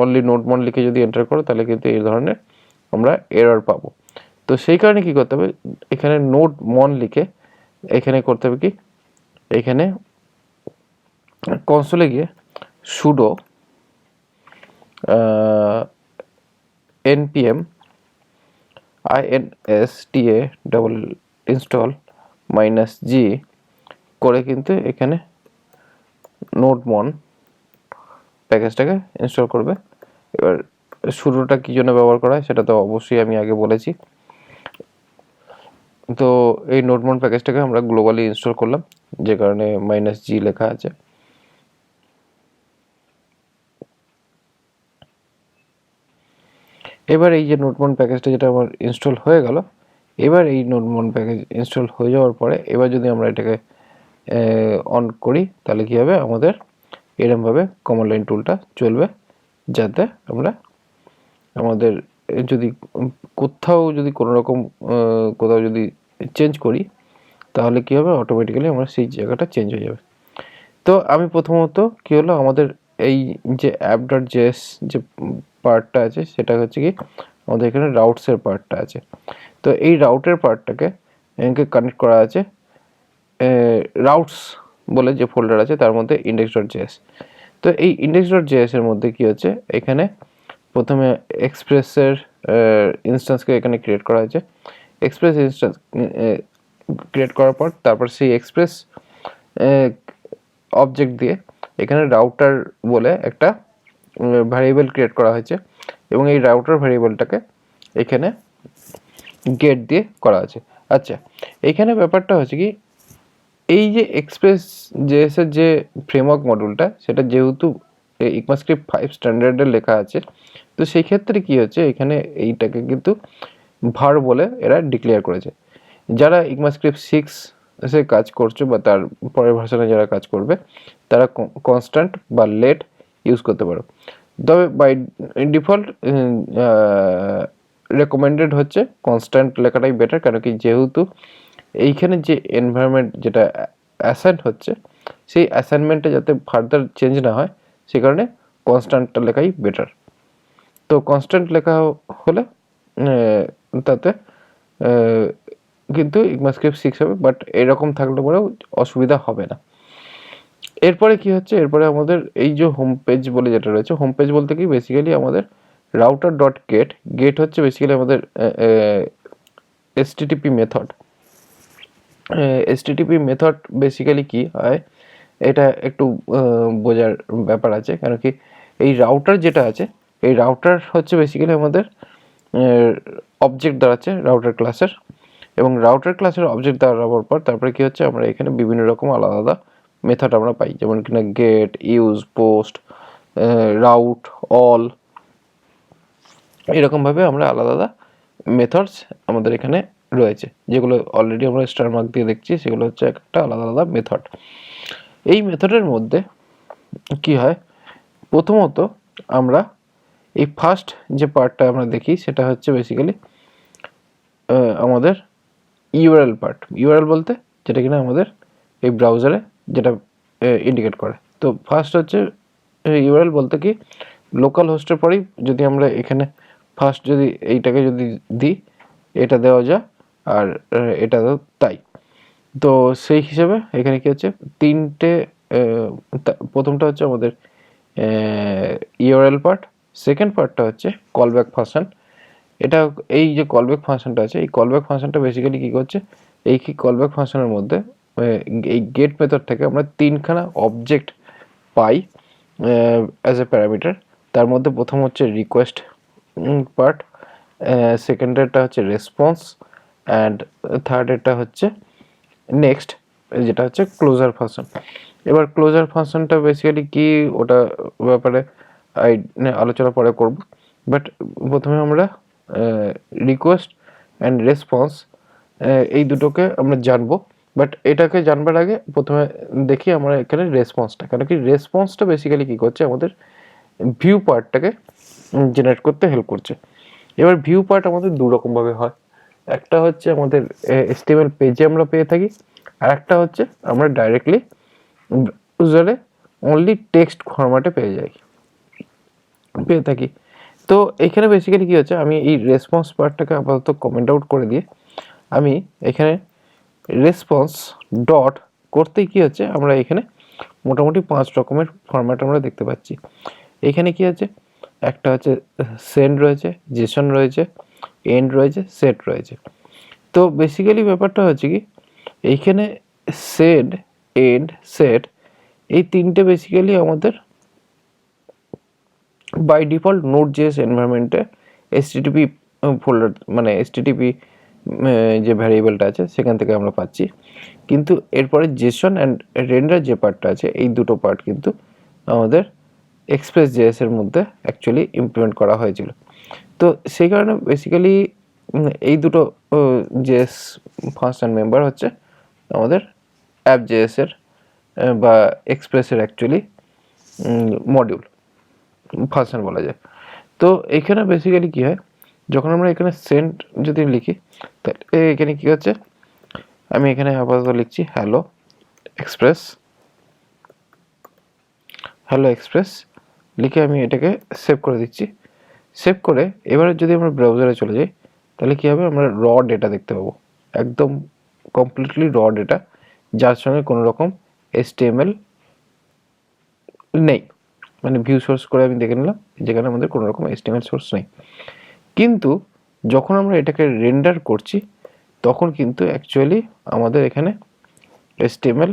অনলি নোড-মন লিখে যদি এন্টার করো তাহলে কিন্তু এই ধরনের আমরা এরর পাবো। তো সেই কারণে কী করতে হবে, এখানে নোড-মন লিখে এখানে করতে হবে কি, এখানে কনসোলে গিয়ে sudo npm install -g করে কিন্তু এখানে নোড-মন প্যাকেজটাকে ইনস্টল করবে। এবার sudoটা কী জন্য ব্যবহার করা হয় সেটা তো অবশ্যই আমি আগে বলেছি। তো এই নোড-মন প্যাকেজটাকে আমরা গ্লোবালি ইনস্টল করলাম, যে কারণে -g লেখা আছে। এবার এই যে নোড-মন প্যাকেজটা যেটা আমার ইনস্টল হয়ে গেল, এবার এই নোড-মন প্যাকেজ ইনস্টল হয়ে যাওয়ার পরে এবার যদি আমরা এটাকে অন করি তাহলে কী হবে, আমাদের এরমভাবে কমান্ড লাইন টুলটা চলবে, যাতে আমরা আমাদের যদি কোথাও যদি কোনো রকম কোথাও যদি চেঞ্জ করি তাহলে কী হবে, অটোমেটিক্যালি আমরা সেই জায়গাটা চেঞ্জ হয়ে যাবে। তো আমি প্রথমত কী হলো, আমাদের এই যে app.js যে পার্টটা আছে সেটা হচ্ছে কি, আমাদের এখানে রাউটসের পার্টটা আছে। তো এই রাউটের পার্টটাকে এখানে কানেক্ট করা আছে রাউটস বলে যে ফোল্ডার আছে তার মধ্যে index.js। তো এই index.js এর মধ্যে কি হচ্ছে, এখানে প্রথমে এক্সপ্রেসের ইনস্ট্যান্সকে এখানে ক্রিয়েট করা হয়েছে। এক্সপ্রেস ইনস্ট্যান্স ক্রিয়েট করার পর তারপর সেই এক্সপ্রেস অবজেক্ট দিয়ে এখানে রাউটার বলে একটা ভ্যারিয়েবল ক্রিয়েট করা হয়েছে, এবং এই রাউটার ভ্যারিয়েবলটাকে এখানে গেট দিয়ে করা আছে। আচ্ছা, এখানে ব্যাপারটা হচ্ছে কি, এই যে ExpressJS এর যে ফ্রেমওয়ার্ক মডিউলটা সেটা যেহেতু ECMAScript 5 স্ট্যান্ডার্ডে লেখা আছে, তো সেই ক্ষেত্রে কি হচ্ছে, এখানে এইটাকে কিন্তু ভার বলে এরা ডিক্লেয়ার করেছে। যারা ECMAScript 6 এ কাজ করছে বা তার পরের ভার্সনে যারা কাজ করবে তারা কনস্ট্যান্ট বা লেট ইউজ করতে পারো। তবে বাই ডিফল্ট রেকমেন্ডেড হচ্ছে কনস্ট্যান্ট লেখাটাই বেটার, কারণ কি যেহেতু এইখানে যে এনভায়রনমেন্ট যেটা অ্যাসাইন হচ্ছে সেই অ্যাসাইনমেন্টে যাতে ফার্দার চেঞ্জ না হয় সেই কারণে কনস্ট্যান্টটা লেখাই বেটার। তো কনস্ট্যান্ট লেখা হলে তাতে কিন্তু ECMAScript 6 হবে, বাট এরকম থাকলে পরেও অসুবিধা হবে না। এরপরে কি হচ্ছে, এরপরে আমাদের এই যে হোম পেজ বলে যেটা রয়েছে, হোম পেজ বলতে কি বেসিক্যালি আমাদের router.get, গেট হচ্ছে বেসিক্যালি আমাদের HTTP method. HTTP method basically কি হয় এটা একটু বোঝার ব্যাপার আছে, কারণ কি এই রাউটার যেটা আছে এই রাউটার হচ্ছে বেসিক্যালি আমাদের অবজেক্ট দাঁড়াচ্ছে রাউটার ক্লাসের, এবং রাউটার ক্লাসের অবজেক্ট দাঁড়াবার পর তারপরে কি হচ্ছে, আমরা এখানে বিভিন্ন রকম আলাদা আলাদা মেথড আমরা পাই, যেমন কিনা get, use, post, route, all, এরকমভাবে আমরা আলাদা আলাদা মেথডস আমাদের এখানে রয়েছে, যেগুলো অলরেডি আমরা স্টার মার্ক দিয়ে দেখছি, সেগুলো হচ্ছে একটা আলাদা আলাদা মেথড। এই মেথডের মধ্যে কি হয়, প্রথমত আমরা এই ফার্স্ট যে পার্টটা আমরা দেখি সেটা হচ্ছে বেসিক্যালি আমাদের ইউআরএল পার্ট, ইউআরএল বলতে যেটা কিনা আমাদের এই ব্রাউজারে যেটা ইন্ডিকেট করে। তো ফার্স্ট হচ্ছে ইউআরএল বলতে কি লোকাল হোস্টের পরেই যদি আমরা এখানে ফার্স্ট যদি এইটাকে যদি দিই, এটা দেওয়া যায়, আর এটা তাই। তো সেই হিসাবে এখানে কি হচ্ছে তিনটে, প্রথমটা হচ্ছে আমাদের ইউআরএল পার্ট, সেকেন্ড পার্টটা হচ্ছে কলব্যাক ফাংশন। এটা এই যে কলব্যাক ফাংশনটা আছে, এই কলব্যাক ফাংশনটা বেসিক্যালি কী করছে, এই কি কলব্যাক ফাংশনের মধ্যে এই গেট মেথড থেকে আমরা তিনখানা object pi as a parameter. তার মধ্যে প্রথম হচ্ছে রিকোয়েস্ট পার্ট, সেকেন্ডেরটা হচ্ছে রেসপন্স, অ্যান্ড থার্ডেরটা হচ্ছে নেক্সট, যেটা হচ্ছে ক্লোজার ফাংশন। এবার ক্লোজার ফাংশনটা বেসিক্যালি কি ওটা ব্যাপারে আলোচনা পরে করব, বাট প্রথমে আমরা রিকোয়েস্ট অ্যান্ড রেসপন্স এই দুটোকে আমরা জানবো। বাট এটাকে জানবার আগে প্রথমে দেখি আমরা এখানে রেসপন্সটা, কেন কি রেসপন্সটা বেসিক্যালি কী করছে আমাদের ভিউ পার্টটাকে জেনারেট করতে হেল্প করছে। এবার ভিউ পার্ট আমাদের দু রকমভাবে হয়, একটা হচ্ছে আমাদের HTML পেজে আমরা পেয়ে থাকি, আর একটা হচ্ছে আমরা ডাইরেক্টলি ব্রাউজারে অনলি টেক্সট ফরম্যাটে পেয়ে থাকি। তো এখানে বেসিক্যালি কী হচ্ছে, আমি এই রেসপন্স পার্টটাকে আপাতত কমেন্ট আউট করে দিয়ে আমি এখানে রেসপন্স ডট করতেই কী হচ্ছে, আমরা এখানে মোটামুটি 5 রকমের ফরম্যাট আমরা দেখতে পাচ্ছি। এখানে কি আছে, একটা হচ্ছে সেন্ড রয়েছে, জেসন রয়েছে, এন্ড রয়েছে, সেট রয়েছে। তো বেসিক্যালি ব্যাপারটা হচ্ছে কি এইখানে সেড, এন্ড, সেট এই তিনটে বেসিক্যালি আমাদের by default node dot JS এনভায়রনমেন্টে HTTP folder মানে HTTP যে ভ্যারিয়েবলটা আছে সেখান থেকে আমরা পাচ্ছি। কিন্তু এরপরে জেসন অ্যান্ড রেন্ডার যে পার্টটা আছে, এই দুটো পার্ট কিন্তু আমাদের ExpressJS এর মধ্যে অ্যাকচুয়ালি ইমপ্লিমেন্ট করা হয়েছিল। তো সেই কারণে বেসিক্যালি এই দুটো জেএস ফাংশন মেম্বার হচ্ছে আমাদের অ্যাপ.js এর বা এক্সপ্রেসের অ্যাকচুয়ালি মডিউল ফাংশন বলা যায়। তো এখানে বেসিক্যালি কী হয়, যখন আমরা এখানে সেন্ড যদি লিখি তাহলে এখানে কী হচ্ছে, আমি এখানে আপাতত লিখছি হ্যালো এক্সপ্রেস লিখে আমি এটাকে সেভ করে দিচ্ছি। সেভ করে এবারে যদি আমরা ব্রাউজারে চলে যাই তাহলে কী হবে, আমরা র ডেটা দেখতে পাবো, একদম কমপ্লিটলি র ডেটা, যার সঙ্গে কোনো রকম HTML নেই। মানে ভিউ সোর্স করে আমি দেখে নিলাম যেখানে আমাদের কোনো রকম HTML সোর্স নেই। কিন্তু যখন আমরা এটাকে রেন্ডার করছি তখন কিন্তু অ্যাকচুয়ালি আমাদের এখানে HTML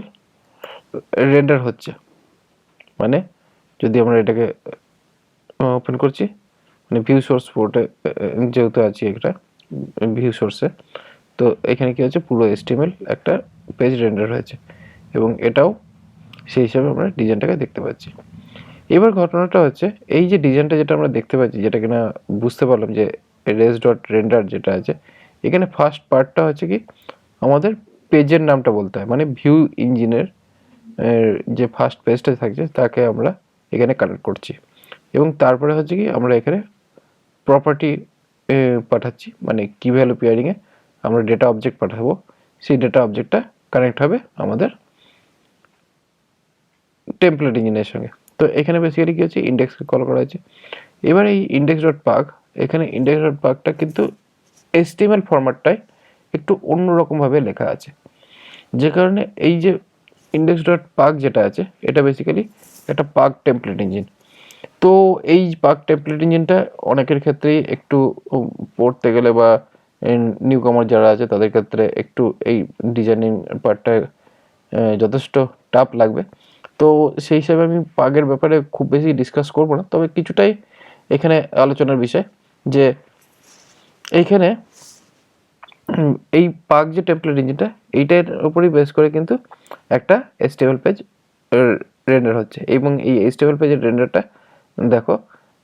রেন্ডার হচ্ছে। মানে যদি আমরা এটাকে ওপেন করছি, মানে ভিউ সোর্স পোর্টে যেহেতু আছি একটা ভিউ সোর্সে, তো এখানে কি হচ্ছে পুরো HTML একটা পেজ রেন্ডার হয়েছে এবং এটাও সেই হিসাবে আমরা ডিজাইনটাকে দেখতে পাচ্ছি। এবার ঘটনাটা হচ্ছে এই যে ডিজাইনটা যেটা আমরা দেখতে পাচ্ছি, যেটা কিনা বুঝতে পারলাম যে রেস ডট রেন্ডার যেটা আছে, এখানে ফার্স্ট পার্টটা হচ্ছে কি আমাদের পেজের নামটা বলতে হয়, মানে ভিউ ইঞ্জিনের যে ফার্স্ট পেজটা থাকছে তাকে আমরা এখানে কানেক্ট করছি, এবং তারপরে হচ্ছে কি আমরা এখানে প্রপার্টি পাঠাচ্ছি, মানে কি ভ্যালু পেয়ারিংয়ে আমরা ডেটা অবজেক্ট পাঠাবো, সেই ডেটা অবজেক্টটা কানেক্ট হবে আমাদের টেমপ্লেট ইঞ্জিনের সঙ্গে। তো এখানে বেসিক্যালি কী হচ্ছে, ইন্ডেক্সকে কল করা হয়েছে। এবার এই ইন্ডেক্স ডট পাগ, এখানে ইন্ডেক্স ডট পাগটা কিন্তু HTML ফরম্যাটটায় একটু অন্যরকমভাবে লেখা আছে, যে কারণে এই যে ইন্ডেক্স ডট পাগ যেটা আছে এটা বেসিক্যালি একটা পাগ টেমপ্লেট ইঞ্জিন। তো এই পাগ টেমপ্লেট ইঞ্জিনটা অনেকের ক্ষেত্রেই একটু পড়তে গেলে বা নিউ কামার যারা আছে তাদের ক্ষেত্রে একটু এই ডিজাইনিং পার্টটা যথেষ্ট টাফ লাগবে। তো সেই হিসাবে আমি পাগের ব্যাপারে খুব বেশি ডিসকাস করব না, তবে কিছুটাই এখানে আলোচনার বিষয় যে এইখানে এই পাগ যে টেমপ্লেট ইঞ্জিনটা এইটার উপরই বেস করে কিন্তু একটা HTML পেজ রেন্ডার হচ্ছে, এবং এই HTML পেজের রেন্ডারটা দেখো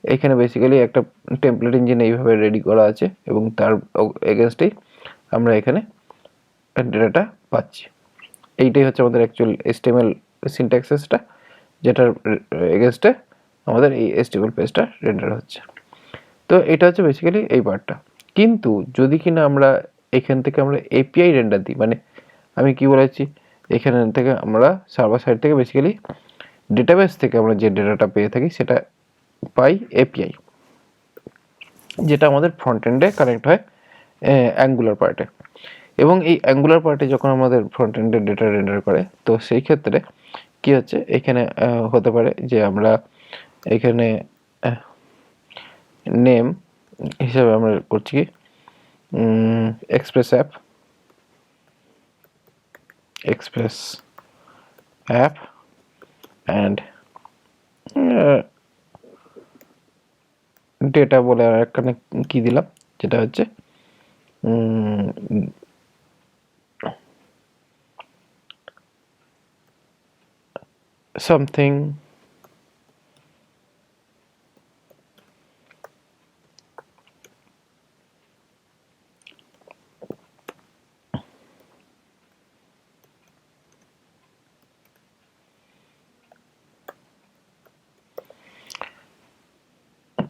এখানে বেসিক্যালি একটা টেমপ্লেট ইঞ্জিন এইভাবে রেডি করা আছে এবং তার এগেনস্টেই আমরা এখানে ডেটাটা পাচ্ছি। এইটাই হচ্ছে আমাদের অ্যাকচুয়াল HTML সিনট্যাক্সেসটা, যেটার এগেনস্টে আমাদের এই HTML পেজটা রেন্ডার হচ্ছে। তো এটা হচ্ছে বেসিক্যালি এই পার্টটা। কিন্তু যদি কিনা আমরা এখান থেকে আমরা এপিআই রেন্ডার দিই, মানে আমি কি বলেছি, এখান থেকে আমরা সার্ভার সাইড থেকে বেসিক্যালি ডেটাবেস থেকে আমরা যে ডেটাটা পেয়ে থাকি সেটা পাই এপিআই, যেটা আমাদের ফ্রন্ট এন্ডে কানেক্ট হয় অ্যাঙ্গুলার পার্টে। এবং এই অ্যাঙ্গুলার পার্টে যখন আমাদের ফ্রন্ট এন্ডে ডেটা রেন্ডার করে, তো সেই ক্ষেত্রে কি হচ্ছে, এখানে হতে পারে যে আমরা এখানে নেম হিসাবে আমরা করছি কি এক্সপ্রেস অ্যাপ অ্যান্ড ডেটা বলে আর এখানে কি দিলাম, যেটা হচ্ছে something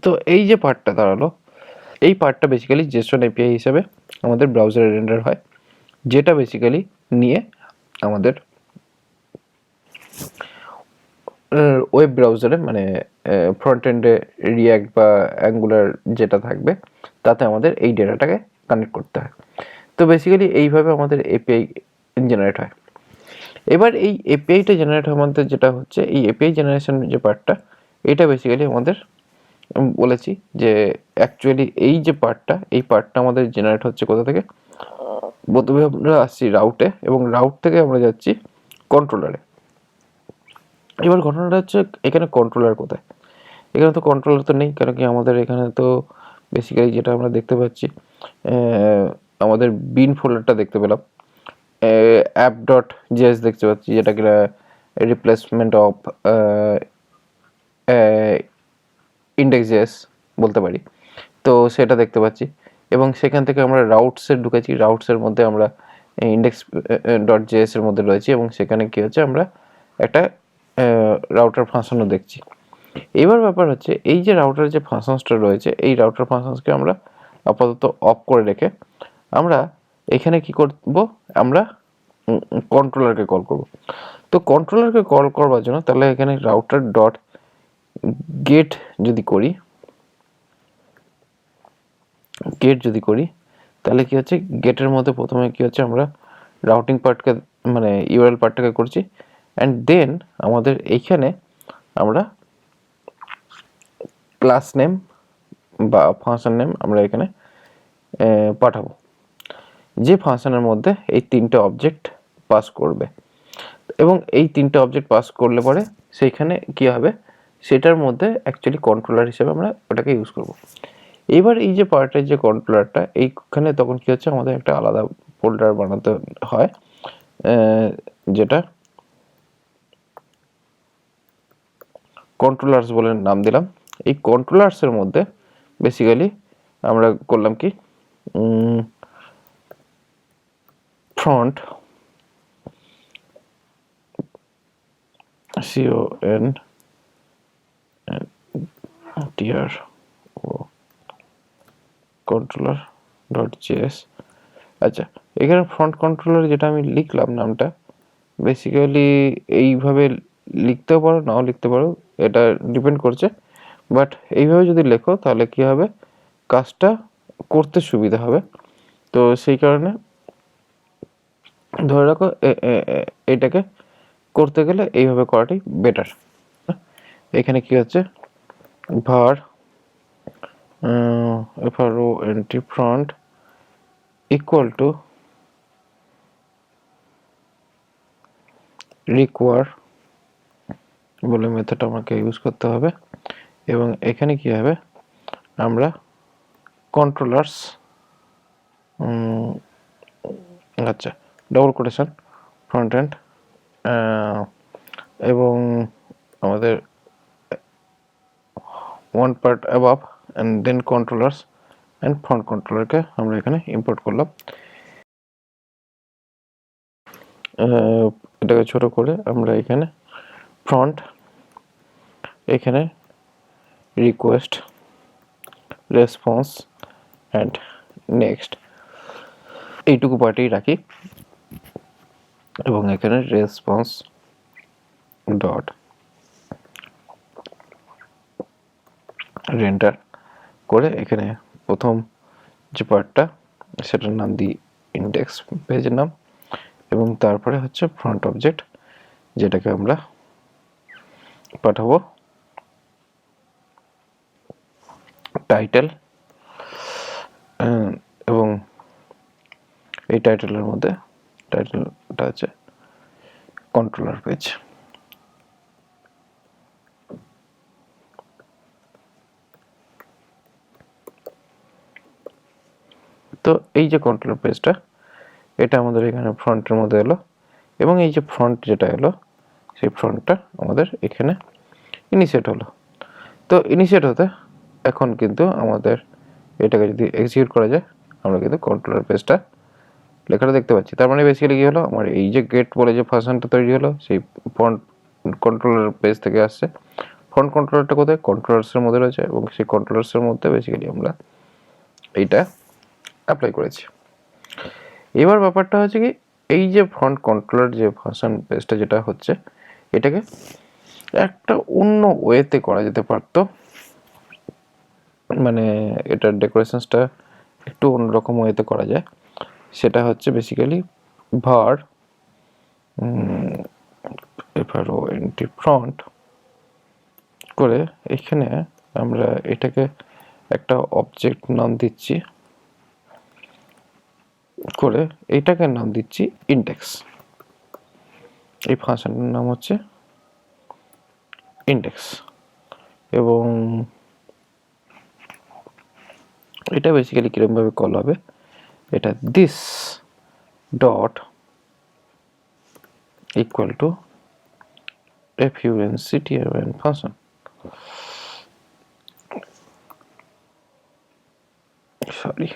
তো এই যে পার্টটা দাঁড়ালো, এই পার্টটা বেসিক্যালি জেসন এপিআই হিসেবে আমাদের ব্রাউজারে রেন্ডার হয়, যেটা বেসিক্যালি নিয়ে আমাদের ওয়েব ব্রাউজারে মানে ফ্রন্ট এন্ডে রিয়াক্ট বা অ্যাঙ্গুলার যেটা থাকবে তাতে আমাদের এই ডেটাটাকে কানেক্ট করতে হয়। তো বেসিক্যালি এইভাবে আমাদের এপিআই জেনারেট হয়। এবার এই এপিআইটা জেনারেট হওয়ার মধ্যে যেটা হচ্ছে, এই এপিআই জেনারেশন যে পার্টটা, এটা বেসিক্যালি আমাদের বলেছি যে অ্যাকচুয়ালি এই যে পার্টটা, এই পার্টটা আমাদের জেনারেট হচ্ছে কোথা থেকে, প্রথমে আমরা আসছি রাউটে, এবং রাউট থেকে আমরা যাচ্ছি কন্ট্রোলারে। এবার ঘটনাটা হচ্ছে এখানে কন্ট্রোলার কোথায়, এখানে তো কন্ট্রোলার তো নেই, কারণ কি আমাদের এখানে তো বেসিক্যালি যেটা আমরা দেখতে পাচ্ছি, আমাদের বিন ফোল্ডারটা দেখতে পেলাম, অ্যাপ ডট জেএস দেখতে পাচ্ছি, যেটা কিনা রিপ্লেসমেন্ট অফ ইন্ডেক্স জেএস বলতে পারি, তো সেটা দেখতে পাচ্ছি। এবং সেখান থেকে আমরা রাউটসে ঢুকেছি, রাউটসের মধ্যে আমরা ইন্ডেক্স ডট জেএস এর মধ্যে রয়েছি, এবং সেখানে কি হচ্ছে আমরা একটা রাউটার ফাংশনও দেখছি। এবার ব্যাপার হচ্ছে এই যে রাউটার যে ফাংশনসটা রয়েছে, এই রাউটার ফাংশনসকে আমরা আপাতত অফ করে রেখে আমরা এখানে কি করব, আমরা কন্ট্রোলারকে কল করব। তো কন্ট্রোলারকে কল করবার জন্য তাহলে এখানে রাউটার ডট গেট যদি করি, তাহলে কি হচ্ছে, গেটের মধ্যে প্রথমে কি হচ্ছে আমরা রাউটিং পার্টকে মানে ইউআরএল পার্টটাকে করছি, অ্যান্ড দেন আমাদের এইখানে আমরা ক্লাস নেম বা ফাংশন নেম আমরা এখানে পাঠাবো, যে ফাংশনের মধ্যে এই তিনটে অবজেক্ট পাস করবে। এবং এই তিনটে অবজেক্ট পাস করলে পরে সেইখানে কি হবে, সেটার মধ্যে অ্যাকচুয়ালি কন্ট্রোলার হিসেবে আমরা ওটাকে ইউজ করব। এবার এই যে পার্টের যে কন্ট্রোলারটা, এইখানে তখন কি হচ্ছে, আমাদের একটা আলাদা ফোল্ডার বানাতে হয়, যেটা কন্ট্রোলার্স বলে নাম দিলাম। এই কন্ট্রোলার্সের মধ্যে বেসিক্যালি আমরা করলাম কি, front CONTR controller dot JS. আচ্ছা, এখানে ফ্রন্ট কন্ট্রোলার যেটা আমি লিখলাম নামটা, বেসিক্যালি এইভাবে লিখতেও পারো, নাও লিখতে পারো, এটা ডিপেন্ড করছে, বাট এইভাবে যদি লেখো তাহলে কি হবে, কাজটা করতে সুবিধা হবে। তো সেই কারণে ধরে রাখো এটাকে করতে গেলে এইভাবে করাটাই বেটার। এখানে কি হচ্ছে, var FRO entry front equal to require বলে মেথড আমাকে ইউজ করতে হবে। এবং এখানে কি হবে, আমরা কন্ট্রোলার্স আচ্ছা ডবল কোটেশন ফ্রন্ট এন্ড এবং আমাদের one part above and then controllers and front কন্ট্রোলারকে আমরা এখানে ইম্পোর্ট করলাম। এটাকে ছোট করে আমরা এখানে ফ্রন্ট, এখানে রিকোয়েস্ট রেসপন্স অ্যান্ড নেক্সট, এইটুকু পার্টেই রাখি এবং এখানে রেসপন্স ডট রেন্ডার করে এখানে প্রথম যে পার্টটা সেটার নাম দিই ইন্ডেক্স পেজের নাম, এবং তারপরে হচ্ছে ফ্রন্ট অবজেক্ট যেটাকে আমরা পাঠাবো টাইটেল, এবং এই টাইটেলের মধ্যে টাইটেলটা হচ্ছে কন্ট্রোলার পেজ। তো এই যে কন্ট্রোলার পেজটা এটা আমাদের এখানে ফ্রন্টের মধ্যে এলো, এবং এই যে ফ্রন্ট যেটা এলো সেই ফ্রন্টটা আমাদের এখানে ইনিশিয়েট হলো। তো ইনিশিয়েট হতে এখন কিন্তু আমাদের এটাকে যদি এক্সিকিউট করা যায় আমরা কিন্তু কন্ট্রোলার পেজটা লেখাটা দেখতে পাচ্ছি। তার মানে বেসিক্যালি কী হলো, আমার এই যে গেট বলে যে ফাংশনটা তৈরি হলো সেই ফ্রন্ট কন্ট্রোলার পেজ থেকে আসছে। ফ্রন্ট কন্ট্রোলারটা কোথায়, কন্ট্রোলার্সের মধ্যে রয়েছে, এবং সেই কন্ট্রোলার্সের মধ্যে বেসিক্যালি আমরা এইটা অ্যাপ্লাই করেছি। এবার ব্যাপারটা হচ্ছে কি, এই যে ফ্রন্ট কন্ট্রোলার যে ফাংশন পেজটা যেটা হচ্ছে এটাকে একটা অন্য ওয়েতে করা যেতে পারতো, মানে এটার ডেকোরেশনসটা একটু অন্যরকম ওয়েতে করা যায়। সেটা হচ্ছে বেসিক্যালি var এফআরওএনটি ফ্রন্ট করে এখানে আমরা এটাকে একটা অবজেক্ট নাম দিচ্ছি, করে এইটাকে নাম দিচ্ছি ইন্ডেক্স। এই ফাংশনটার নাম হচ্ছে ইন্ডেক্স, এবং এটা বেসিক্যালি কিরকমভাবে কল হবে, এটা this dot equal to functron function. Sorry,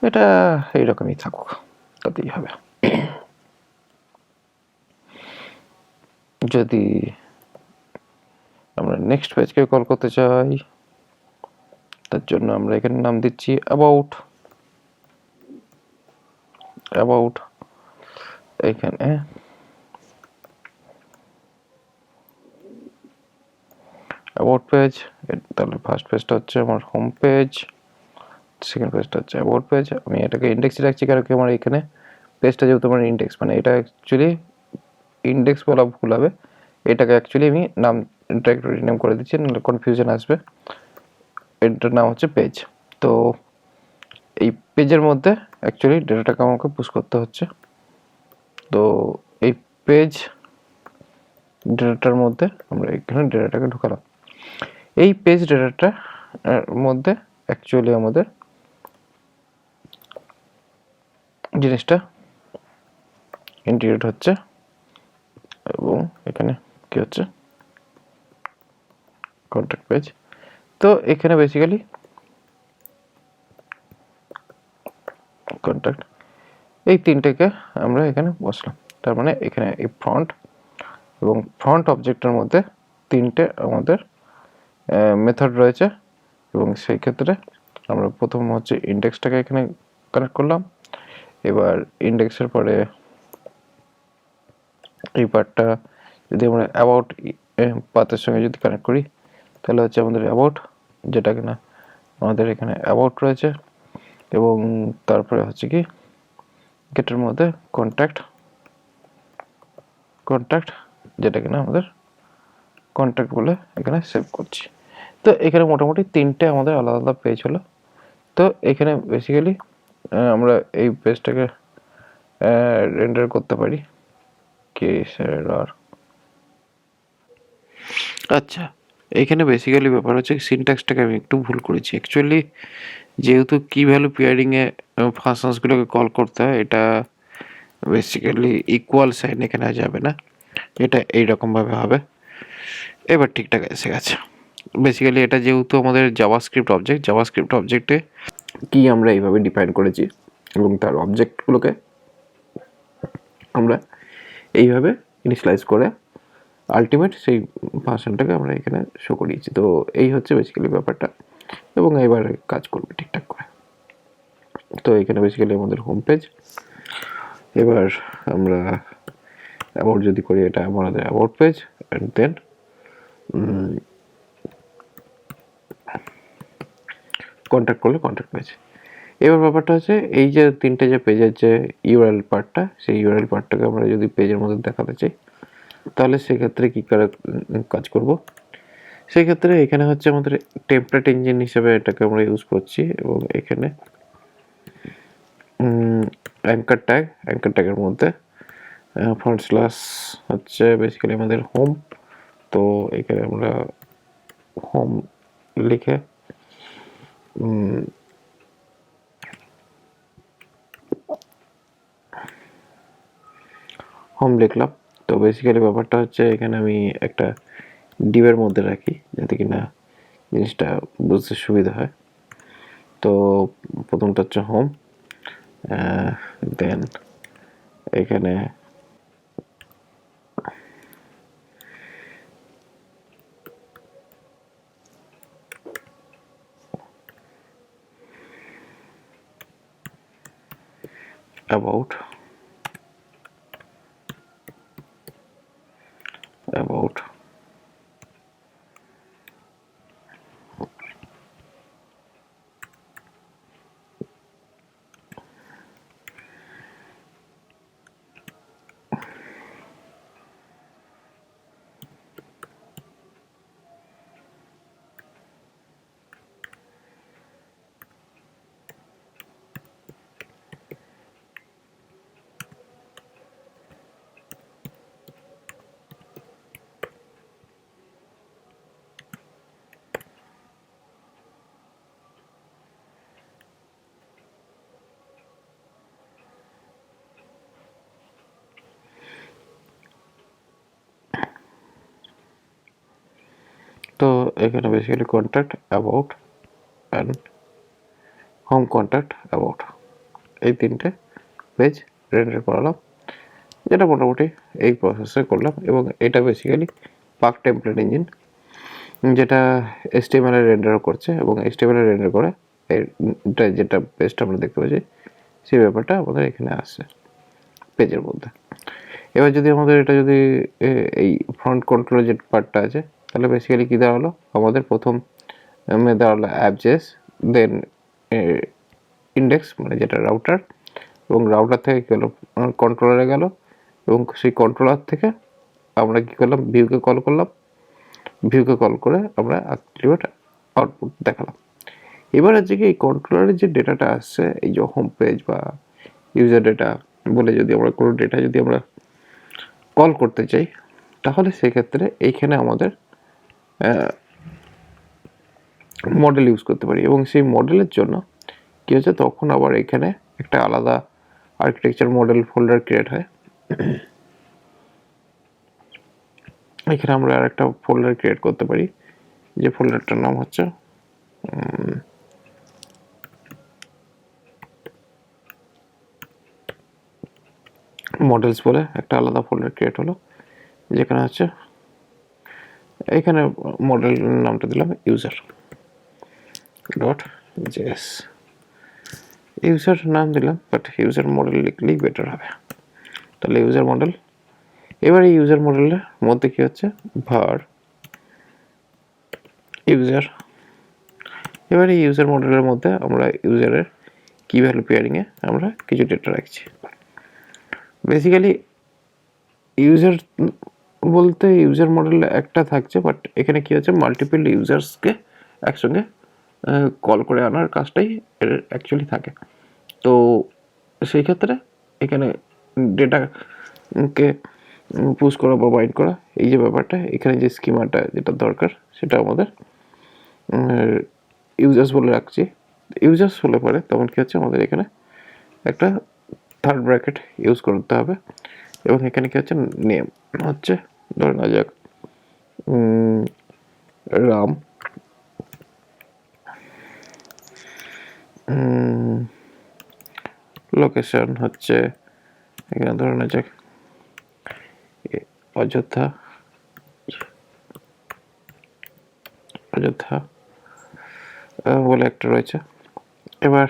এটা এইরকমই থাকুক, তাতেই হবে। যদি আমরা নেক্সট পেজকে কল করতে চাই তার জন্য আমরা এখানে নাম দিচ্ছি অ্যাবাউট। এখানে অ্যাবাউট পেজ, তাহলে ফার্স্ট পেজটা হচ্ছে আমার হোম পেজ, সেকেন্ড পেজটা হচ্ছে অ্যাবাউট পেজ। আমি এটাকে ইন্ডেক্সে রাখছি কারণ কি আমার এখানে পেজটা যেহেতু আমার ইন্ডেক্স, মানে এটা অ্যাকচুয়ালি ইন্ডেক্স বলা ভুল হবে, এটাকে অ্যাকচুয়ালি আমি নাম ডিরেক্টরি নেম করে দিচ্ছি, নাহলে কনফিউশন আসবে। এটার নাম হচ্ছে পেজ। তো এই পেজের মধ্যে অ্যাকচুয়ালি ডেটাটাকে আমাকে পুশ করতে হচ্ছে। তো এই পেজ ডেটাটার মধ্যে আমরা এখানে ডেটাটাকে ঢুকালাম। এই পেজ ডেটাটার মধ্যে অ্যাকচুয়ালি আমাদের জিনিসটা ইন্টিগ্রেট হচ্ছে, এবং এখানে কি হচ্ছে কন্ট্যাক্ট পেজ। তো এখানে বেসিক্যালি কন্ট্যাক্ট এই তিনটেকে আমরা এখানে বসলাম। তার মানে এখানে এই ফ্রন্ট এবং ফ্রন্ট অবজেক্টের মধ্যে তিনটে আমাদের মেথড রয়েছে, এবং সেই ক্ষেত্রে আমরা প্রথম হচ্ছে ইন্ডেক্সটাকে এখানে কানেক্ট করলাম। এবার ইন্ডেক্সের পরে এই পার্টটা যদি আমরা অ্যাবাউট পাথের সঙ্গে যদি কানেক্ট করি তাহলে হচ্ছে আমাদের অ্যাবাউট, যেটা কিনা আমাদের এখানে অ্যাবাউট রয়েছে, এবং তারপরে হচ্ছে কি গেটের মধ্যে কন্ট্যাক্ট, যেটা কিনা আমাদের কন্ট্যাক্ট বলে এখানে সেভ করছি। তো এখানে মোটামুটি তিনটে আমাদের আলাদা আলাদা পেজ হলো। তো এখানে বেসিক্যালি আমরা এই পেজটাকে রেন্ডার করতে পারি আর আচ্ছা, এখানে বেসিক্যালি ব্যাপার হচ্ছে সিনট্যাক্সটাকে আমি একটু ভুল করেছি। অ্যাকচুয়ালি যেহেতু কি ভ্যালু পেয়ারিংয়ে ফাংশনসগুলোকে কল করতে হয়, এটা বেসিক্যালি ইকুয়াল সাইন এখানে যাবে না, এটা এইরকমভাবে হবে। এবার ঠিকঠাক এসে গেছে। বেসিক্যালি এটা যেহেতু আমাদের জাভাস্ক্রিপ্ট অবজেক্টে কি আমরা এইভাবে ডিফাইন করেছি, এবং তার অবজেক্টগুলোকে আমরা এইভাবে ইনিশিয়ালাইজ করে আলটিমেট সেই ফাংশনটাকে আমরা এখানে শো করিয়েছি। তো এই হচ্ছে বেসিক্যালি ব্যাপারটা, এবং এবারে কাজ করবে ঠিকঠাক করে। তো এখানে বেসিক্যালি আমাদের হোম পেজ। এবার আমরা অ্যাবাউট যদি করি, এটা আমাদের about page, and then contact করলে কন্ট্যাক্ট পেজ। এবার ব্যাপারটা হচ্ছে এই যে তিনটে যে পেজের যে ইউআরএল পার্টটা, সেই ইউআরএল পার্টটাকে আমরা যদি পেজের মধ্যে দেখাতে চাই, তাহলে সেক্ষেত্রে কী করে কাজ করব। সেক্ষেত্রে এখানে হচ্ছে আমাদের টেমপ্লেট ইঞ্জিন হিসেবে এটাকে আমরা ইউজ করছি, এবং এখানে অ্যাঙ্কার ট্যাগের মধ্যে ফ্রন্ট স্ল্যাশ হচ্ছে বেসিক্যালি আমাদের হোম। তো এখানে আমরা হোম লিখে হোম লিখলাম। তো বেসিক্যালি ব্যাপারটা হচ্ছে এখানে আমি একটা ডিভের মধ্যে রাখি যাতে কিনা জিনিসটা বুঝতে সুবিধা হয়। তো প্রথমটা হচ্ছে হোম, দেন এখানে about তো এখানে basically contact, about and home contact about, এই তিনটে পেজ রেন্ডার করালাম, যেটা মোটামুটি এই প্রসেসে করলাম। এবং এটা বেসিক্যালি পাক টেমপ্লেট ইঞ্জিন, যেটা HTML রেন্ডার করছে, এবং HTML রেন্ডার করে এটা যেটা পেজটা আমরা দেখতে পাচ্ছি সেই ব্যাপারটা আমাদের এখানে আসছে পেজের মধ্যে। এবার যদি আমাদের এটা যদি এই ফ্রন্ট কন্ট্রোলের যে পার্টটা আছে, তাহলে বেসিক্যালি কী দেওয়া হলো, আমাদের প্রথম দেওয়া হলো অ্যাপজেস, দেন ইন্ডেক্স মানে যেটা রাউটার, এবং রাউটার থেকে গেল কন্ট্রোলারে গেল, এবং সেই কন্ট্রোলার থেকে আমরা কী করলাম, ভিউকে কল করলাম, ভিউকে কল করে আমরা আলটিমেট আউটপুট দেখালাম। এবার হচ্ছে কি, এই কন্ট্রোলারের যে ডেটাটা আসছে, এই যে হোম পেজ বা ইউজার ডেটা বলে যদি আমরা কোনো ডেটা যদি আমরা কল করতে চাই, তাহলে সেক্ষেত্রে এইখানে আমাদের মডেল ইউজ করতে পারি। এবং সেই মডেলের জন্য কী হচ্ছে, তখন আবার এখানে একটা আলাদা আর্কিটেকচার মডেল ফোল্ডার ক্রিয়েট হয়। এখানে আমরা আর একটা ফোল্ডার ক্রিয়েট করতে পারি, যে ফোল্ডারটার নাম হচ্ছে মডেলস বলে একটা আলাদা ফোল্ডার ক্রিয়েট হলো, যেখানে হচ্ছে এখানে মডেল নামটা দিলাম user.js, ইউজার নাম দিলাম, বাট ইউজার মডেল লিখলেই বেটার হবে। তাহলে ইউজার মডেল, এবার এই ইউজার মডেলের মধ্যে কি হচ্ছে, var ইউজার। এবার এই ইউজার মডেলের মধ্যে আমরা ইউজারের কি ভ্যালু পেয়ারিংয়ে আমরা কিছু ডেটা রাখছি। বেসিক্যালি ইউজার বলতে ইউজার মডেল একটা থাকছে, বাট এখানে কি হচ্ছে, মাল্টিপল ইউজার্সকে একসঙ্গে কল করে আনার কাজটাই এর অ্যাকচুয়ালি থাকে। তো সেই ক্ষেত্রে এখানে ডেটাকে পুশ করা বা বাইন্ড করা, এই যে ব্যাপারটা, এখানে যে স্কিমাটা যেটা দরকার সেটা আমাদের ইউজার্স বলে রাখছি। ইউজার্স হলে পরে তখন কী হচ্ছে, আমাদের এখানে একটা থার্ড ব্র্যাকেট ইউজ করতে হবে, এবং এখানে কী হচ্ছে, নেম হচ্ছে ধরে নেওয়া যাক রাম, লোকেশন হচ্ছে এখানে ধরে নেওয়া যাক অযোধ্যা বলে একটা রয়েছে। এবার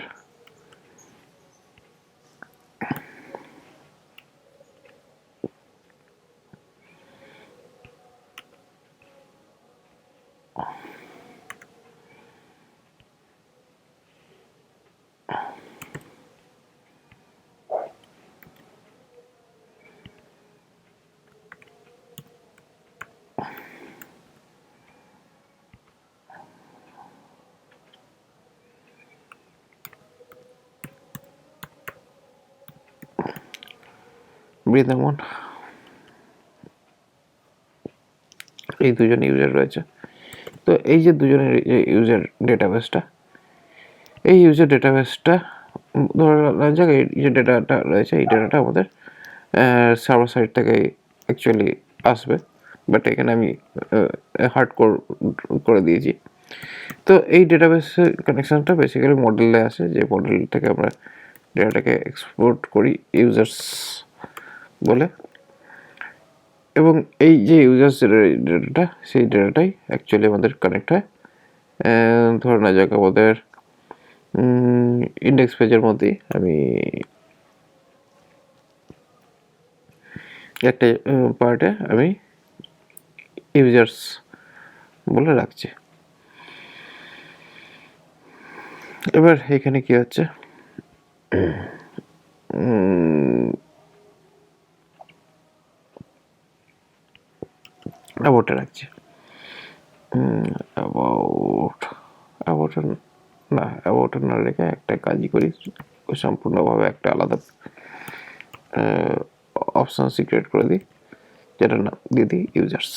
বৃন্দাবন, এই দুজন ইউজার রয়েছে। তো এই যে দুজনের যে ইউজার ডেটাবেসটা, এই ইউজার ডেটাবেসটা ধরা যাক এই যে ডেটাটা রয়েছে, এই ডেটাটা আমাদের সার্ভার সাইড থেকে অ্যাকচুয়ালি আসবে, বাট এখানে আমি হার্ড করে দিয়েছি। তো এই ডেটাবেসের কানেকশানটা বেসিক্যালি মডেলে আসে, যে মডেল থেকে আমরা ডেটাটাকে এক্সপোর্ট করি ইউজার্স বলে, এবং এই যে ইউজার্স ডেটাটা, সেই ডেটাটাই অ্যাকচুয়ালি আমাদের কানেক্ট হয় ধরে নেওয়া যাক আমাদের ইন্ডেক্স পেজের মধ্যেই আমি একটা পার্টে আমি ইউজার্স বলে রাখছি। এবার এখানে কি হচ্ছে, অ্যাবাউটে রাখছি। অ্যাবাউট না রেখে একটা কাজই করি, সম্পূর্ণভাবে একটা আলাদা অপশন ক্রিয়েট করে দিই, যেটার নাম দিয়ে দিই ইউজার্স।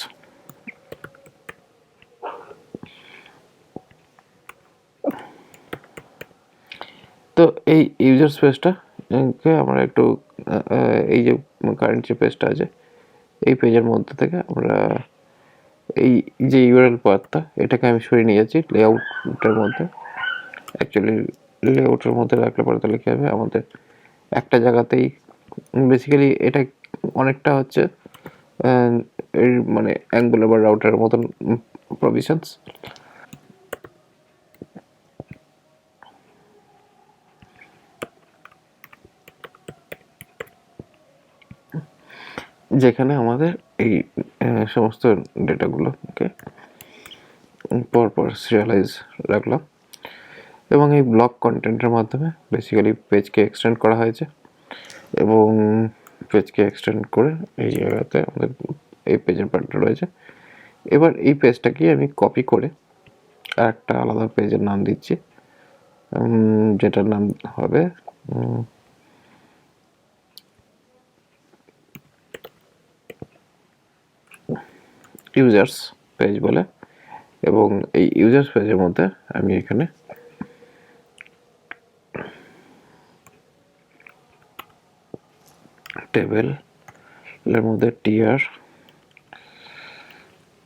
তো এই ইউজার স্পেসটা আমরা একটু এই যে কারেন্ট যে পেজটা আছে, এই পেজের মধ্যে থেকে আমরা এই যে ইউআরএল পাথটা, এটাকে আমি সরিয়ে নিয়ে যাচ্ছি লেআউটের মধ্যে। অ্যাকচুয়ালি লেআউটের মধ্যে রাখলে পরে তাহলে কী হবে, আমাদের একটা জায়গাতেই বেসিক্যালি এটা অনেকটা হচ্ছে এর মানে অ্যাঙ্গুলার বা রাউটারের মতন প্রভিশনস। যেখানে আমাদের এই সমস্ত ডেটাগুলোকে পরপর সিরিয়ালাইজ রাখলাম, এবং এই ব্লক কন্টেন্টের মাধ্যমে বেসিক্যালি পেজকে এক্সটেন্ড করা হয়েছে, এবং পেজকে এক্সটেন্ড করে এই জায়গাতে আমাদের এই পেজের পার্টটা রয়েছে। এবার এই পেজটাকে আমি কপি করে একটা আলাদা পেজের নাম দিচ্ছি, যেটার নাম হবে ইউজার্স পেজ বলে, এবং এই ইউজার্স পেজের মধ্যে আমি এখানে টেবিলের মধ্যে টিআর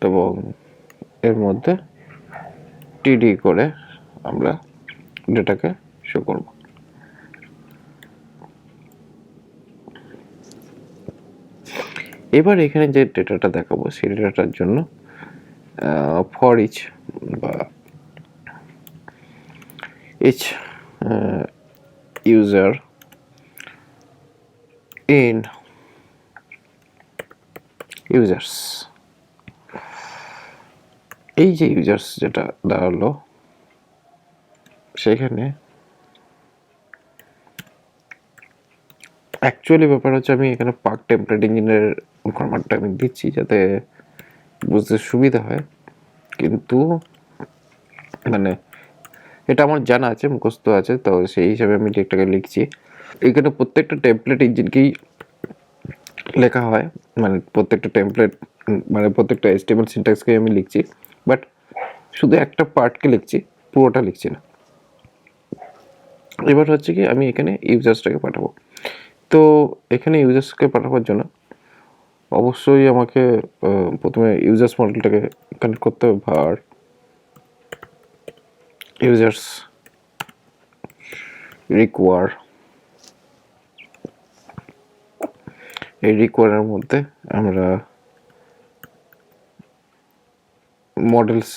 এবং এর মধ্যে টিডি করে আমরা ডেটাকে শো করব। এবার এখানে যে ডেটাটা দেখাবো, সেই ডেটাটার জন্য ফর ইচ বা ইচ ইউজার ইন ইউজার্স, এই যে ইউজার্স যেটা দাঁড়ালো, সেখানে অ্যাকচুয়ালি ব্যাপার হচ্ছে আমি এখানে পার্ক টেমপ্লেট ইঞ্জিনের ফরম্যাটটা আমি দিচ্ছি যাতে বুঝতে সুবিধা হয়, কিন্তু মানে এটা আমার জানা আছে, মুখস্থ আছে, তো সেই হিসাবে আমি ঠিকঠাক লিখছি। এখানে প্রত্যেকটা টেমপ্লেট ইঞ্জিনকেই লেখা হয়, মানে প্রত্যেকটা টেমপ্লেট মানে প্রত্যেকটা HTML সিনট্যাক্সকে আমি লিখছি, বাট শুধু একটা পার্টকে লিখছি, পুরোটা লিখছি না। এবার হচ্ছে কি আমি এখানে ইউজার্সটাকে পাঠাবো, তো এখানে ইউজার্সকে পাঠাবার জন্য অবশ্যই আমাকে প্রথমে ইউজার্স মডেলটাকে কানেক্ট করতে হবে, ভার ইউজার্স রিকোয়ার, এই রিকোয়ারের মধ্যে আমরা মডেলস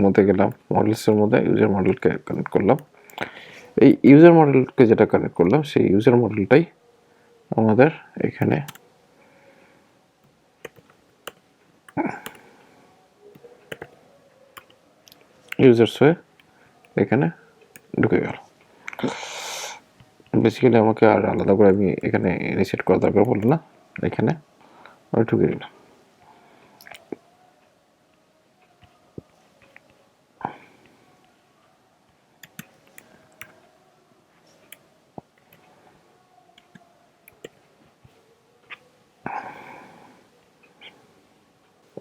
মধ্যে গেলাম, মডেলসের মধ্যে ইউজার মডেলকে কানেক্ট করলাম। এই ইউজার মডেলকে যেটা কানেক্ট করলাম, সেই ইউজার মডেলটাই আমাদের এখানে ইউজার্স হয়ে এখানে ঢুকে গেল। বেসিক্যালি আমাকে আর আলাদা করে আমি এখানে রিসেট করা দরকার পড়লো না, এখানে আমি ঢুকে গেলাম।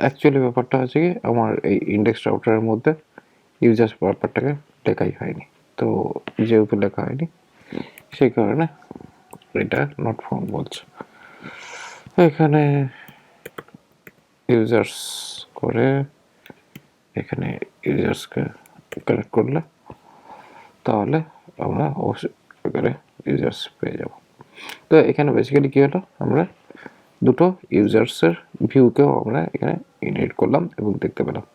অ্যাকচুয়ালি ব্যাপারটা হচ্ছে কি, আমার এই ইন্ডেক্স রাউটারের মধ্যে ইউজার্স ব্যাপারটাকে লেখাই হয়নি। তো যেহেতু লেখা হয়নি সেই কারণে এটা নট ফাউন্ড বলছে। এখানে ইউজার্স করে এখানে ইউজার্সকে কালেক্ট করলে তাহলে আমরা অবশ্যই এখানে ইউজার্স পেয়ে যাব। তো এখানে বেসিক্যালি কী হলো, আমরা দুটো ইউজার্সের ভিউকেও আমরা এখানে ইনহেরিট করলাম এবং দেখতে পেলাম।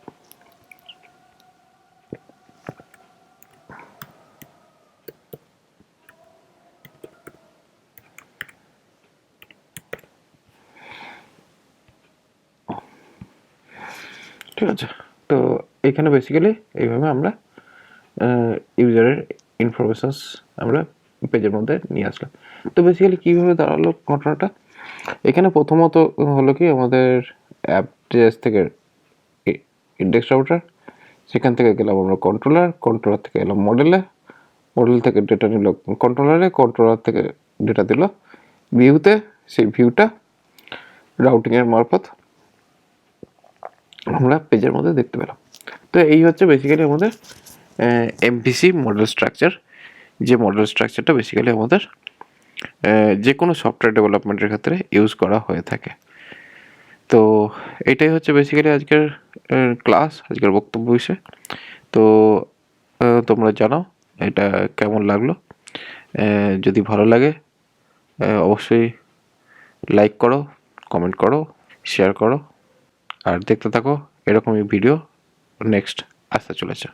ঠিক আছে, তো এখানে বেসিক্যালি এইভাবে আমরা ইউজারের ইনফরমেশনস আমরা পেজের মধ্যে নিয়ে আসলাম। তো বেসিক্যালি কীভাবে দাঁড়ালো ঘটনাটা, এখানে প্রথমত হলো কি, আমাদের অ্যাপ জেএস থেকে ইন্ডেক্স রাউটার, সেখান থেকে গেলাম আমরা কন্ট্রোলার থেকে এলাম মডেল থেকে ডেটা নিল কন্ট্রোলার থেকে ডেটা দিল ভিউতে, সেই ভিউটা রাউটিংয়ের মারফত আমরা পেজের মধ্যে দেখতে পেলাম। তো এই হচ্ছে বেসিক্যালি আমাদের এমভিসি মডেল স্ট্রাকচার, যে মডেল স্ট্রাকচারটা বেসিক্যালি আমাদের যে কোনো সফটওয়্যার ডেভেলপমেন্টের ক্ষেত্রে ইউজ করা হয়ে থাকে। তো এটাই হচ্ছে বেসিক্যালি আজকের ক্লাস, আজকের বক্তব্য বিষয়। তো তোমরা জানাও এটা কেমন লাগলো। যদি ভালো লাগে অবশ্যই লাইক করো, কমেন্ট করো, শেয়ার করো, আর দেখতে থাকো এরকমই ভিডিও নেক্সট আসতে চলেছে।